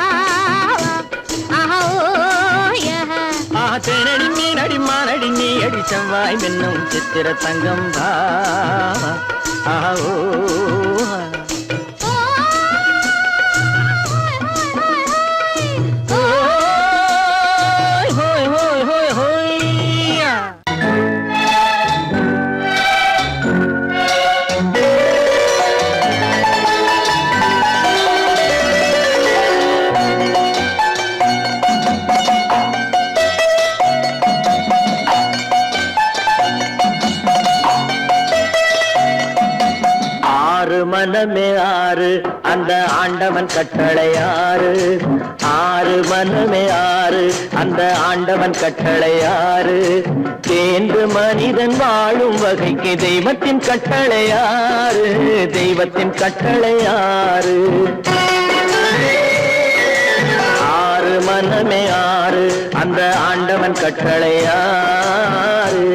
தேனடி மீனடி மானடி நீ அடி செவ்வாய் மின்னும் சித்திர தங்கம் வாவா ஆவோயா. மனமே ஆறு அந்த ஆண்டவன் கட்டளை ஆறு ஆறு மனமே ஆறு அந்த ஆண்டவன் கட்டளை ஆறு தேர்ந்து மனிதன் வாழும் வகைக்கு தெய்வத்தின் கட்டளை ஆறு தெய்வத்தின் கட்டளை ஆறு ஆறு மனமே ஆறு அந்த ஆண்டவன் கட்டளை ஆறு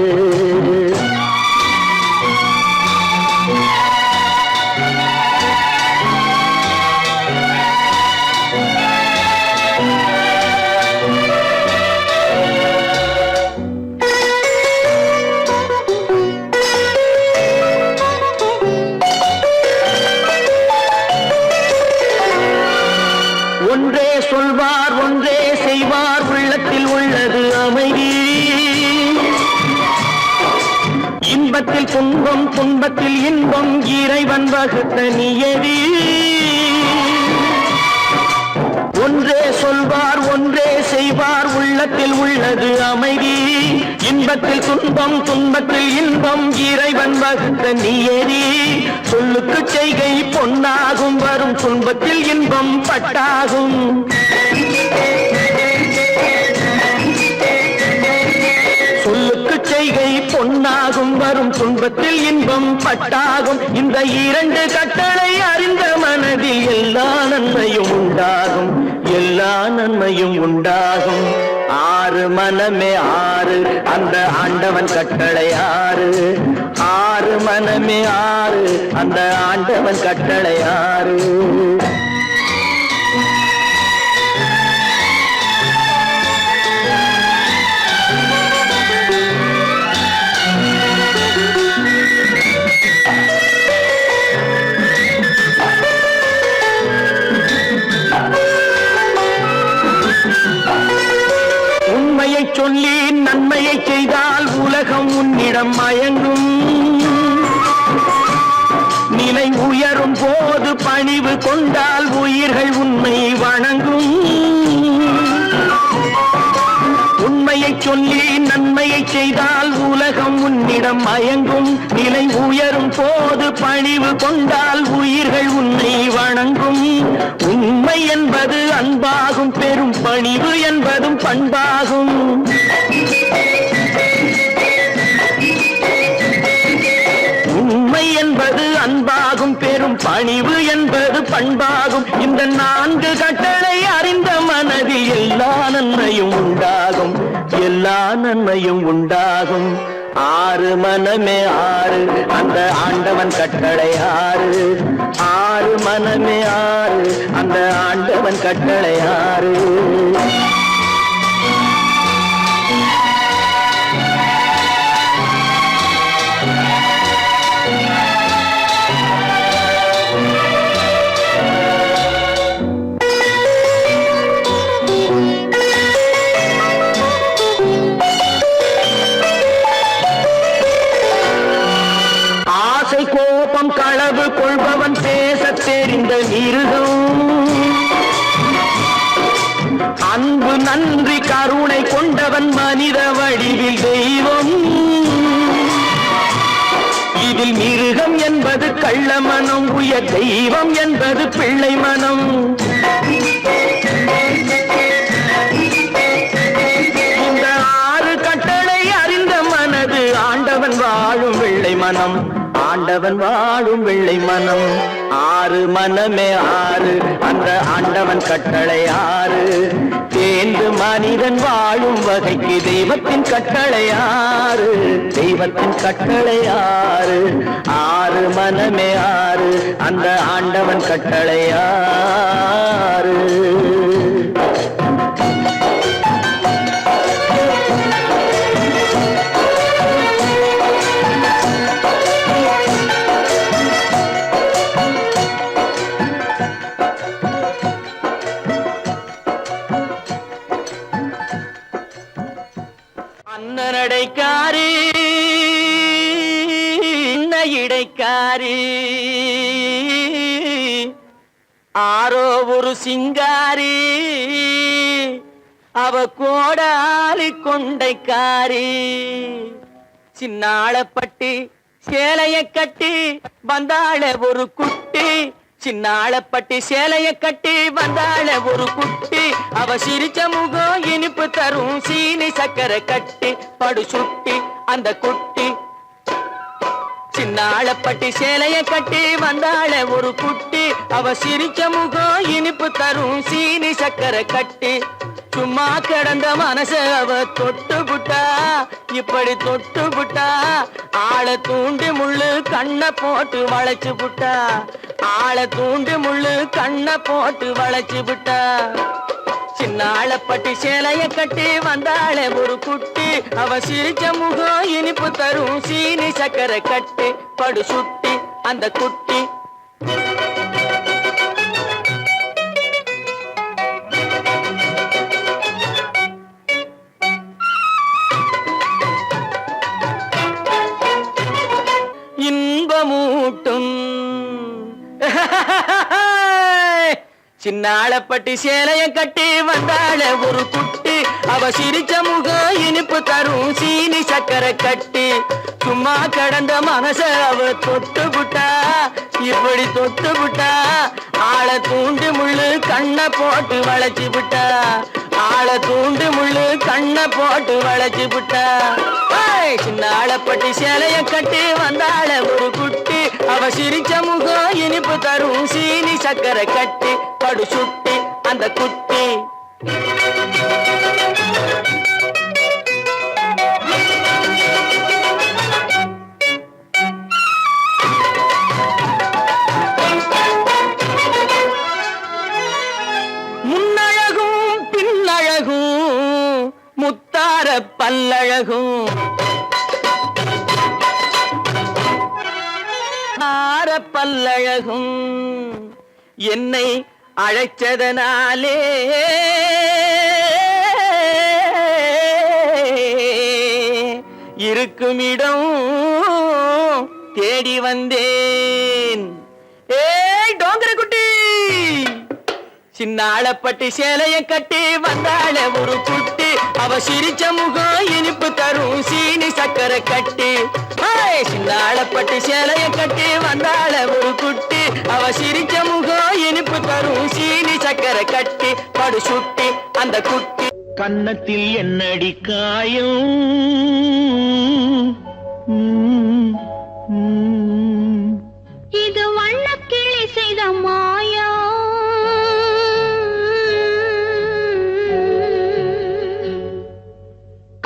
ஒன்றே சொல்வார் ஒன்றே செய்வார் உள்ளத்தில் உள்ளது அமைதி இன்பத்தில் துன்பம் துன்பத்தில் இன்பம் இறைவன் வகுத்த நியதி ஒன்றே சொல்வார் ஒன்றே செய்வார் உள்ளத்தில் உள்ளது அமைதி இன்பத்தில் துன்பம் துன்பத்தில் இன்பம் இறைவன் வகுத்த நியதி சொல்லுக்கு செய்கை பொன்னாகும் வரும் துன்பத்தில் இன்பம் பட்டாகும் சொல்லுக்கு செய்கை பொன்னாகும் வரும் துன்பத்தில் இன்பம் பட்டாகும் இந்த இரண்டு கட்டளை அறிந்த மனதில் எல்லா நன்மையும் உண்டாகும் எல்லா நன்மையும் உண்டாகும் ஆறு மனமே ஆறு அந்த ஆண்டவன் கட்டளை ஆறு ஆறு மனமே ஆறு அந்த ஆண்டவன் கட்டளை ஆறு உண்மையை சொல்லி நன்மையை செய்தால் உலகம் உன்னிடம் மயங்கும் நிலை உயரும் போது பணிவு கொண்டால் உயிர்கள் உன்னை வணங்கும் உண்மையை சொல்லி நன்மையை செய்தால் உலகம் உன்னிடம் மயங்கும் நிலை உயரும் போது பணிவு கொண்டால் உயிர்கள் உன்னை வணங்கும் உண்மை என்பது அன்பாகும் பெரும் பணிவு என்பதும் பண்பாகும் உண்மை என்பது அன்பாகும் பெரும் பணிவு என்பது பண்பாகும் இந்த நான்கு கட்டளை அறிந்த மனதில் எல்லா நன்மையும் உண்டாகும் எல்லா நன்மையும் உண்டாகும் ஆறு மனமே ஆறு அந்த ஆண்டவன் கட்டளை ஆறு ஆறு மனமே ஆறு அந்த ஆண்டவன் கட்டளை ஆறு கோபம் களவு கொள்பவன் பேசத் தெரிந்த மிருகம் அன்பு நன்றி கருணை கொண்டவன் மனித வடிவில் தெய்வம் இதில் மிருகம் என்பது கள்ள மனம் உயர் தெய்வம் என்பது பிள்ளை மனம் இந்த ஆறு கட்டளை அறிந்த மனது ஆண்டவன் வாழும் வெள்ளை மனம் ஆண்டவன் வாழும் வெள்ளை மனம் ஆறு மனமே ஆறு அந்த ஆண்டவன் கட்டளை ஆறு தேர்ந்து மனிதன் வாழும் வகைக்கு தெய்வத்தின் கட்டளை ஆறு தெய்வத்தின் கட்டளை ஆறு ஆறு மனமே ஆறு அந்த ஆண்டவன் கட்டளை ஆறு அன்னடைக்காரி இடைக்காரி ஆரோ ஒரு சிங்காரி அவ கோடாலி கொண்டைக்காரி சின்னாளப்பட்டி சேலைய கட்டி வந்தாள ஒரு குட்டி, சின்னாளப்பட்டி சேலைய கட்டி வந்தாள ஒரு குட்டி, அவ சிரிச்ச முகம் இனிப்பு தரும் சீனி சக்கரை கட்டி படு சுட்டி அந்த குட்டி. சின்னாளப்பட்டி சேலைய கட்டி வந்தாள ஒரு குட்டி, அவ சிரிச்ச முகம் இனிப்பு தரும் சீனி சக்கரை கட்டி. சும்மா கிடந்த மனச அவ தொட்டு புட்டா, இப்படி தொட்டு புட்டா, ஆளை தூண்டி முள்ளு கண்ணை போட்டு வளைச்சு புட்டா, ஆளை தூண்டி முள்ளு கண்ணை போட்டு வளைச்சு புட்டா. சின்னாளப்பட்டி சேலைய கட்டி வந்தாள ஒரு குட்டி, அவ சிரிச்ச முகம் இனிப்பு தரும் சீனி சக்கரை கட்டி படு சுட்டி அந்த குட்டி. இன்பமூட்டும் சின்னாளப்பட்டி சேலைய கட்டி வந்தாள ஒரு குட்டி, அவ சிரிச்ச முகம் இனிப்பு தரும் சீனி சக்கரை கட்டி. சும்மா கடந்த மனச அவ தொட்டு புட்டா, இப்படி தொட்டு புட்டா, ஆளை தூண்டி முள்ளு கண்ணை போட்டு வளைச்சு புட்டா, ஆளை தூண்டி முள்ளு கண்ணை போட்டு வளைச்சு புட்டா. சின்னாளப்பட்டி சேலைய கட்டி வந்தாள ஒரு குட்டி, அவ சிரிச்ச முகம் இனிப்பு தரும் சீனி சக்கரை கட்டி படு சுட்டி அந்த குட்டி. முன்னழகும் பின்னழகும் முத்தார பல்லழகும், பல்லழகும் என்னை அழைச்சதனாலே இருக்குமிடம் தேடி வந்தேன். ஏய் டோங்கர குட்டி, சின்னாளப்பட்டி சேலைய கட்டி வந்தாள ஒரு குட்டி, அவ சிரிச்ச முகம் இனிப்பு தரும் சீனி சக்கரை கட்டி. சின்னாளப்பட்டி சேலைய கட்டி வந்தாள ஒரு குட்டி, அவ சிரிச்ச முகம் இனிப்பு தரும் சீனி சக்கரை கட்டி படு சுட்டி அந்த குட்டி. கன்னத்தில் என்னடி காயம், இது வண்ணக்கிளி செய்த மாயா,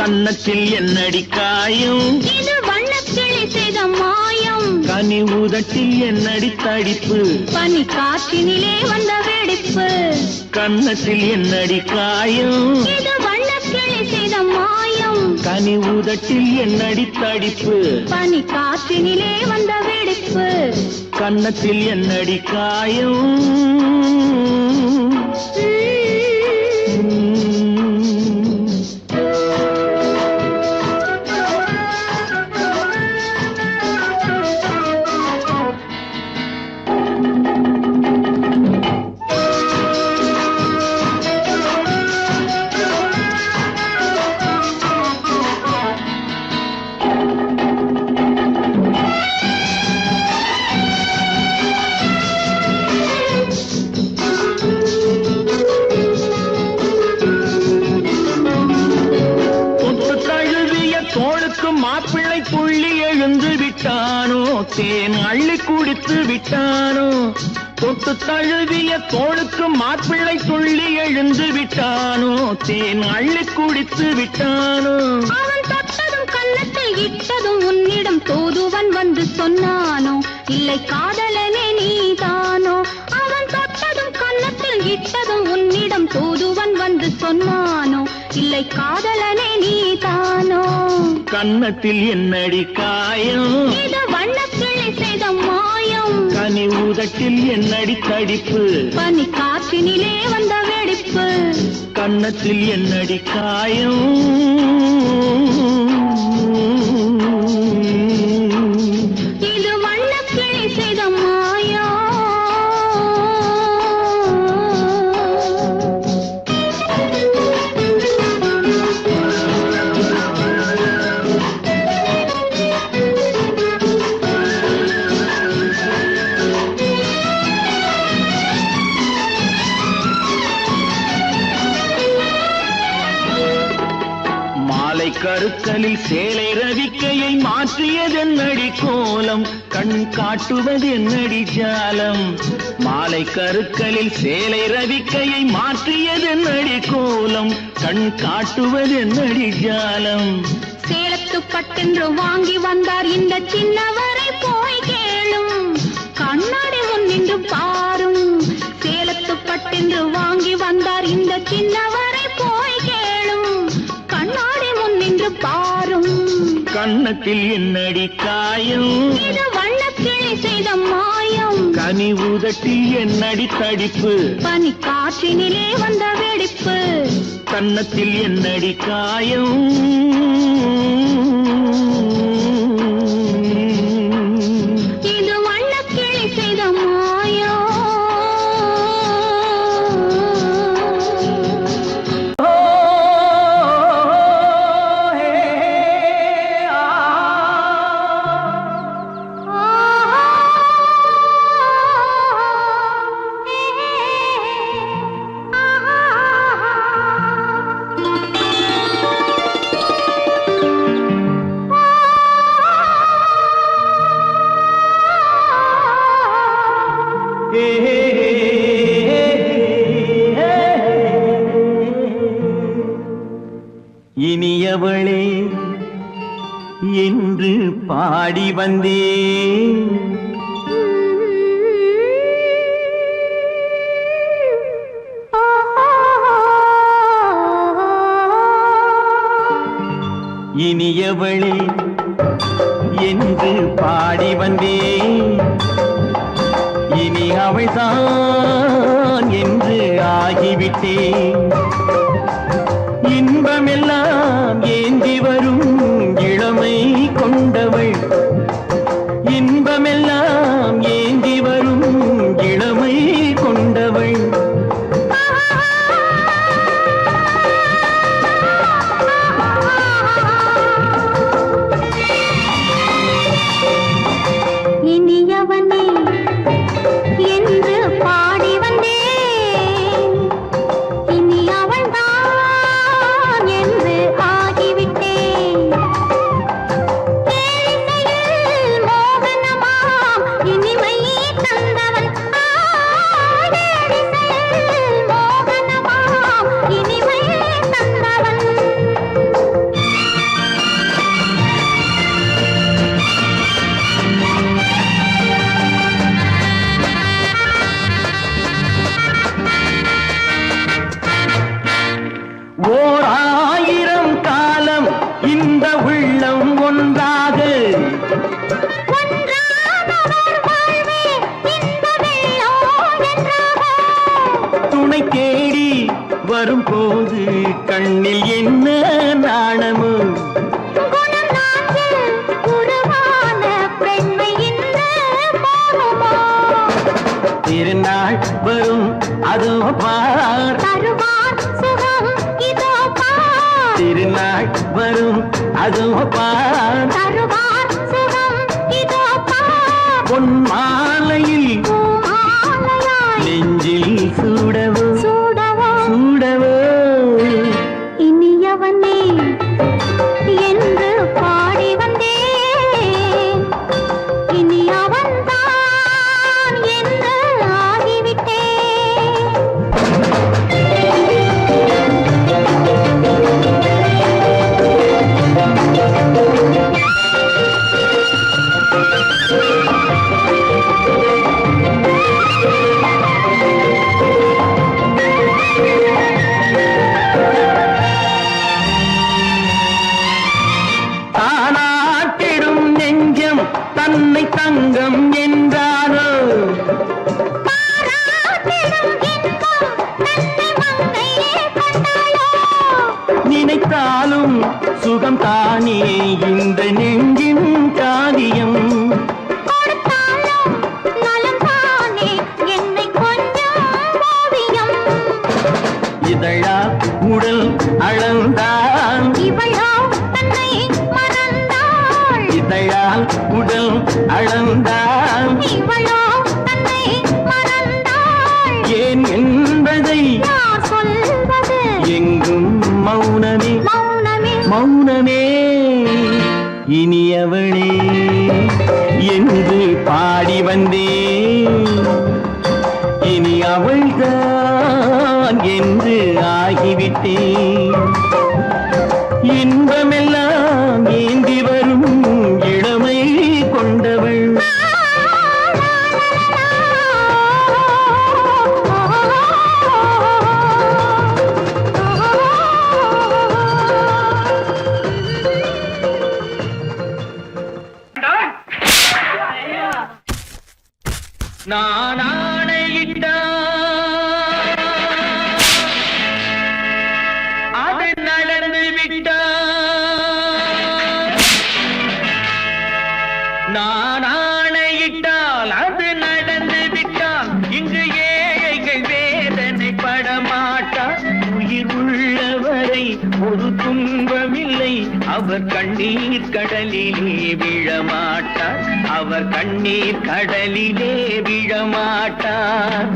கன்னத்தில் என்னடி காயம், இது வண்ணக்கிளி செய்த மாயம், கனி உதட்டில் என்னடி தடிப்பு, பனி காற்றினிலே வந்த வெடிப்பு. கன்னத்தில் என்னடி காயம், இது வண்ணக்கிளி செய்த மாயம், கனி உதட்டில் என்னடி தடிப்பு, பனி காற்றினிலே வந்த வெடிப்பு. கன்னத்தில் என்னடி காயம். மாப்பிள்ளை துள்ளி எழுந்து விட்டானோ, தேன் அள்ளி குடித்து விட்டானோ, தொட்டு தழுவிய தோளுக்கு மாப்பிள்ளை துள்ளி எழுந்து விட்டானோ, தேன் அள்ளி குடித்து விட்டானோ. அவன் தொட்டதும் கன்னத்தில் இட்டதும் உன்னிடம் தூதுவன் வந்து சொன்னானோ, இல்லை காதலனே நீதானோ. அவன் தொட்டதும் கன்னத்தில் இட்டதும் உன்னிடம் தூதுவன் வந்து சொன்னானோ, இல்லை காதலனே நீதானோ. கன்னத்தில் என்னடி காயம், இது வண்ணக்கிளி செய்த மாயம், கனி உதட்டில் என்னடி தடிப்பு, பனி காற்றினிலே வந்த வெடிப்பு. கன்னத்தில் என்னடி காயம். இது வண்ணக்கிளி செய்த மாயம். கருக்கலில் சேலை ரவிக்கையை மாற்றியதென்னடி கோலம், கண் காட்டுவதென்னடி ஜாலம். மாலை கருக்கலில் சேலை ரவிக்கையை மாற்றியதென்னடி கோலம், கண் காட்டுவதென்னடி ஜாலம். சேலத்து பட்டென்று வாங்கி வந்தார் இந்த சின்னவரை போய் கேளும், கண்ணாடி முன் நின்று பாரும். சேலத்து பட்டென்று வாங்கி வந்தார் இந்த சின்னவரை போய் கேளும், கண்ணாடி முன் நின்று பாரும். கண்ணத்தில் என்னடி காயம், இது வண்ணக்கிளி செய்த மாயம். கனி உதட்டில் என்னடி தடிப்பு, பனி காற்றினிலே வந்த வெடிப்பு. கன்னத்தில் என்னடி காயம், இது வண்ணக்கிளி செய்த மாயம். இனியவளே என்று பாடி வந்தேன், இனியவளே என்று பாடி வந்தேன். இனி அவள்தான் என்று ஆகிவிட்டேன். இன்பமெல்லாம் ஏந்தி வரும் இளமை கொண்டவள், இன்பமெல்லாம் ஏந்தி வரும் இளமை கொண்டவள். இனியவனே என்று பாடி வந்தேன், இனி அவள்தான் என்று ஆகிவிட்டேன். கேளிசையில் மோகனமாம் இனிமை தந்தவன், கேளிசையில் மோகனமாம் இனிமை தந்தவன். ஓர் ஆயிரம் காலம் இந்த உள்ளம் ஒன்றாக, ஒன்றானவர் வாழ்வே இந்த வெள்ளம் என்றாக. துணை தேடி வரும்போது கண்ணில் என்ன நாணமோ, குணம் நான்கில் உருவான பெண்மை இந்த மோகமோ. திருநாள் வரும் அதோ பார், தருவார் சுகம் இதோ பார். திருநாள் வரும் அதோ பார். தருவார் சுகம் இதோ பார். பொன் மாலையில் பூமாலையாய் நெஞ்சில் சூடவோ சூடவோ. சூடவோ. இனியவனே என்று பாடி வந்தேன், இனி அவன்தான் என்று ஆகிவிட்டேன். தானாட்டிடும் நெஞ்சம் தன்னை தங்கம் என்றாரோ, பாராட்டிடும் இன்பம் தன்னை மங்கையே கண்டாளோ. நினைத்தாலும் சுகம் தானே இந்த நெஞ்சின் காரியம். கொடுத்தாலும் நலம் தானே என்னை கொஞ்சம் ஓவியம். இதழா உடல் அளந்தான், இவளோ தன்னை மறந்தாள். இதழால் உடல் அளந்தான். இவளோ தன்னை மறந்தாள். ஏன் என்பதை யார் சொல்வது? எங்கும் மௌனமே மௌனமே மௌனமே. இனியவளே என்று பாடி வந்தேன், இனி அவள்தான் என்று ஆகிவிட்டேன். இன்பமெல்லாம் ஏந்தி வரும் இளமை கொண்டவள், நான் ஆணையிட்டால் அது நடந்து விட்டால், நான் ஆணையிட்டால் அது நடந்து விட்டால், இங்கு ஏழைகள் வேதனை படமாட்டார். உயிர் உள்ளவரை ஒரு துன்பமில்லை, அவர் கண்ணீர் கடலிலே விழமாட்டார், அவர் கண்ணீர் கடலிலே விழமாட்டார்.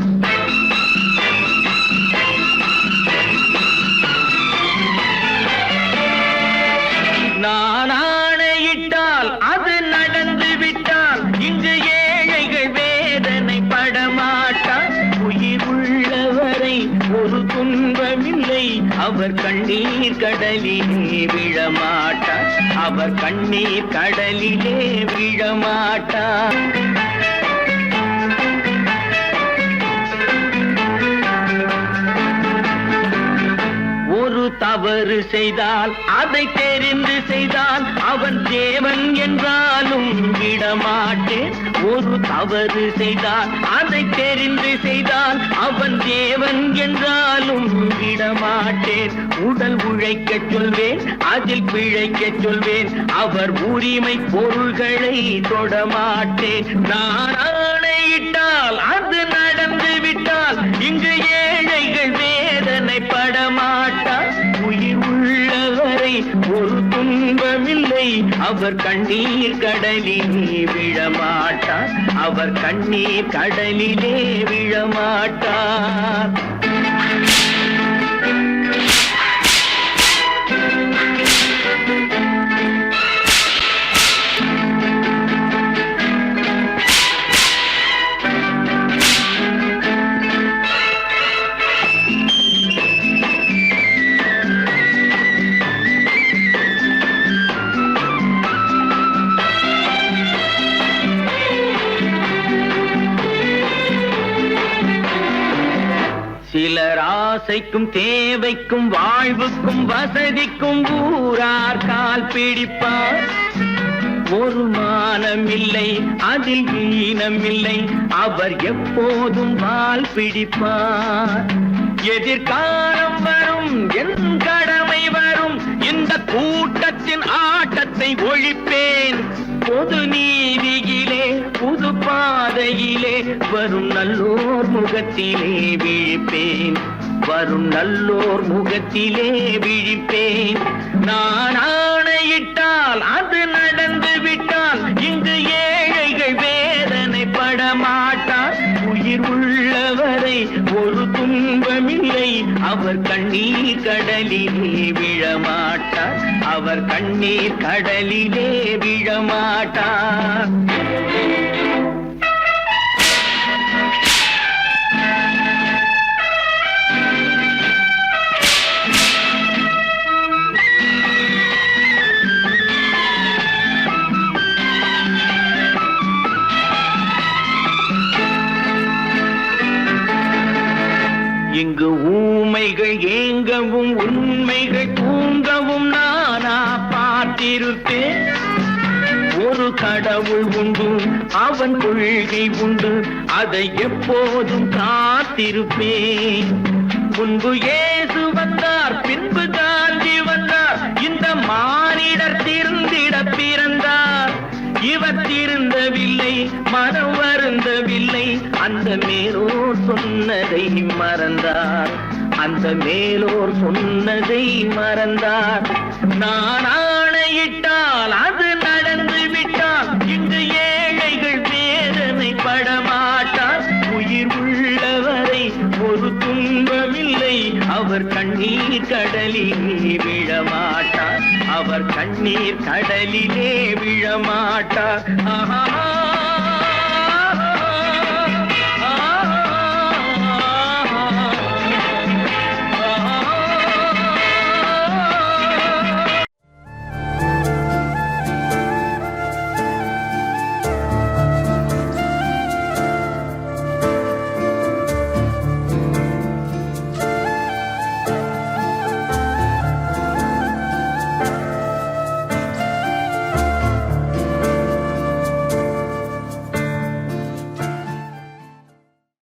நான் ஆணையிட்டால் அது நடந்து விட்டால், இங்கு ஏழைகள் வேதனை படமாட்டார். உயிர் உள்ளவரை ஒரு துன்பமில்லை, அவர் கண்ணீர் கடலிலே விழமாட்டார், அவர் கண்ணீர் கடலிலே விழமாட்டார். ஒரு தவறு செய்தால் அதை தெரிந்து செய்தால் அவன் தேவன் என்றாலும் விடமாட்டேன். ஒரு தவறு செய்தால் அதை தெரிந்து செய்தால் அவன் தேவன் என்றாலும் விடமாட்டேன். உடல் உழைக்கச் சொல்வேன், அதில் பிழைக்கச் சொல்வேன், அவர் உரிமை பொருள்களை தொடமாட்டேன். நான் ஆணையிட்டால் அது நடந்து விட்டால், இங்கு ஏழைகள் வேதனை படமாட்டார். உயிர் உள்ளவரை ஒரு துன்பமில்லை, அவர் கண்ணீர் கடலிலே விழமாட்டார், அவர் கண்ணீர் கடலிலே விழமாட்டார். சிலர் ஆசைக்கும் தேவைக்கும் வாழ்வுக்கும் வசதிக்கும் ஊரார் கால் பிடிப்பார். ஒரு மானமில்லை, அதில் ஈனமில்லை, அவர் எப்போதும் வால் பிடிப்பார். எதிர்காலம் வரும், என் கடமை வரும், இந்த கூட்டத்தின் ஆட்டத்தை ஒழிப்பேன். பொது நீதியிலே புது பாதையிலே வரும் நல்லோர் முகத்திலே விழிப்பேன், வரும் நல்லோர் முகத்திலே விழிப்பேன். நான் ஆணையிட்டால் அது நடந்து விட்டால், இங்கு ஏழைகள் வேதனை படமாட்டார். உயிர் உள்ளவரை ஒரு துன்பமில்லை, அவர் கண்ணீர் கடலிலே விழமாட்டார், அவர் கண்ணீர் கடலிலே விழமாட்டார். இங்கு ஊமைகள் ஏங்கவும் உண்மைகள் தூங்கவும் நானா பார்த்திருப்பேன். ஒரு கடவுள் உண்டு, அவன் கொள்கை உண்டு, அதை எப்போதும் காத்திருப்பேன். முன்பு இயேசு வந்தார், பின்பு காந்தி வந்தார், இந்த மானிடர் திருந்திட பிறந்தார். இவர் திருந்தவில்லை, மனம் வருந்தவில்லை, அந்த மேலோர் சொன்னதை மறந்தார், அந்த மேலோர் சொன்னதை மறந்தார். நான் ஆணையிட்டால் அது நடந்து விட்டால், இங்கு ஏழைகள் வேதனை படமாட்டார். உயிர் உள்ளவரை ஒரு துன்பமில்லை, அவர் கண்ணீர் கடலிலே விழமாட்டார், அவர் கண்ணீர் கடலிலே விழமாட்டார். ஆஹா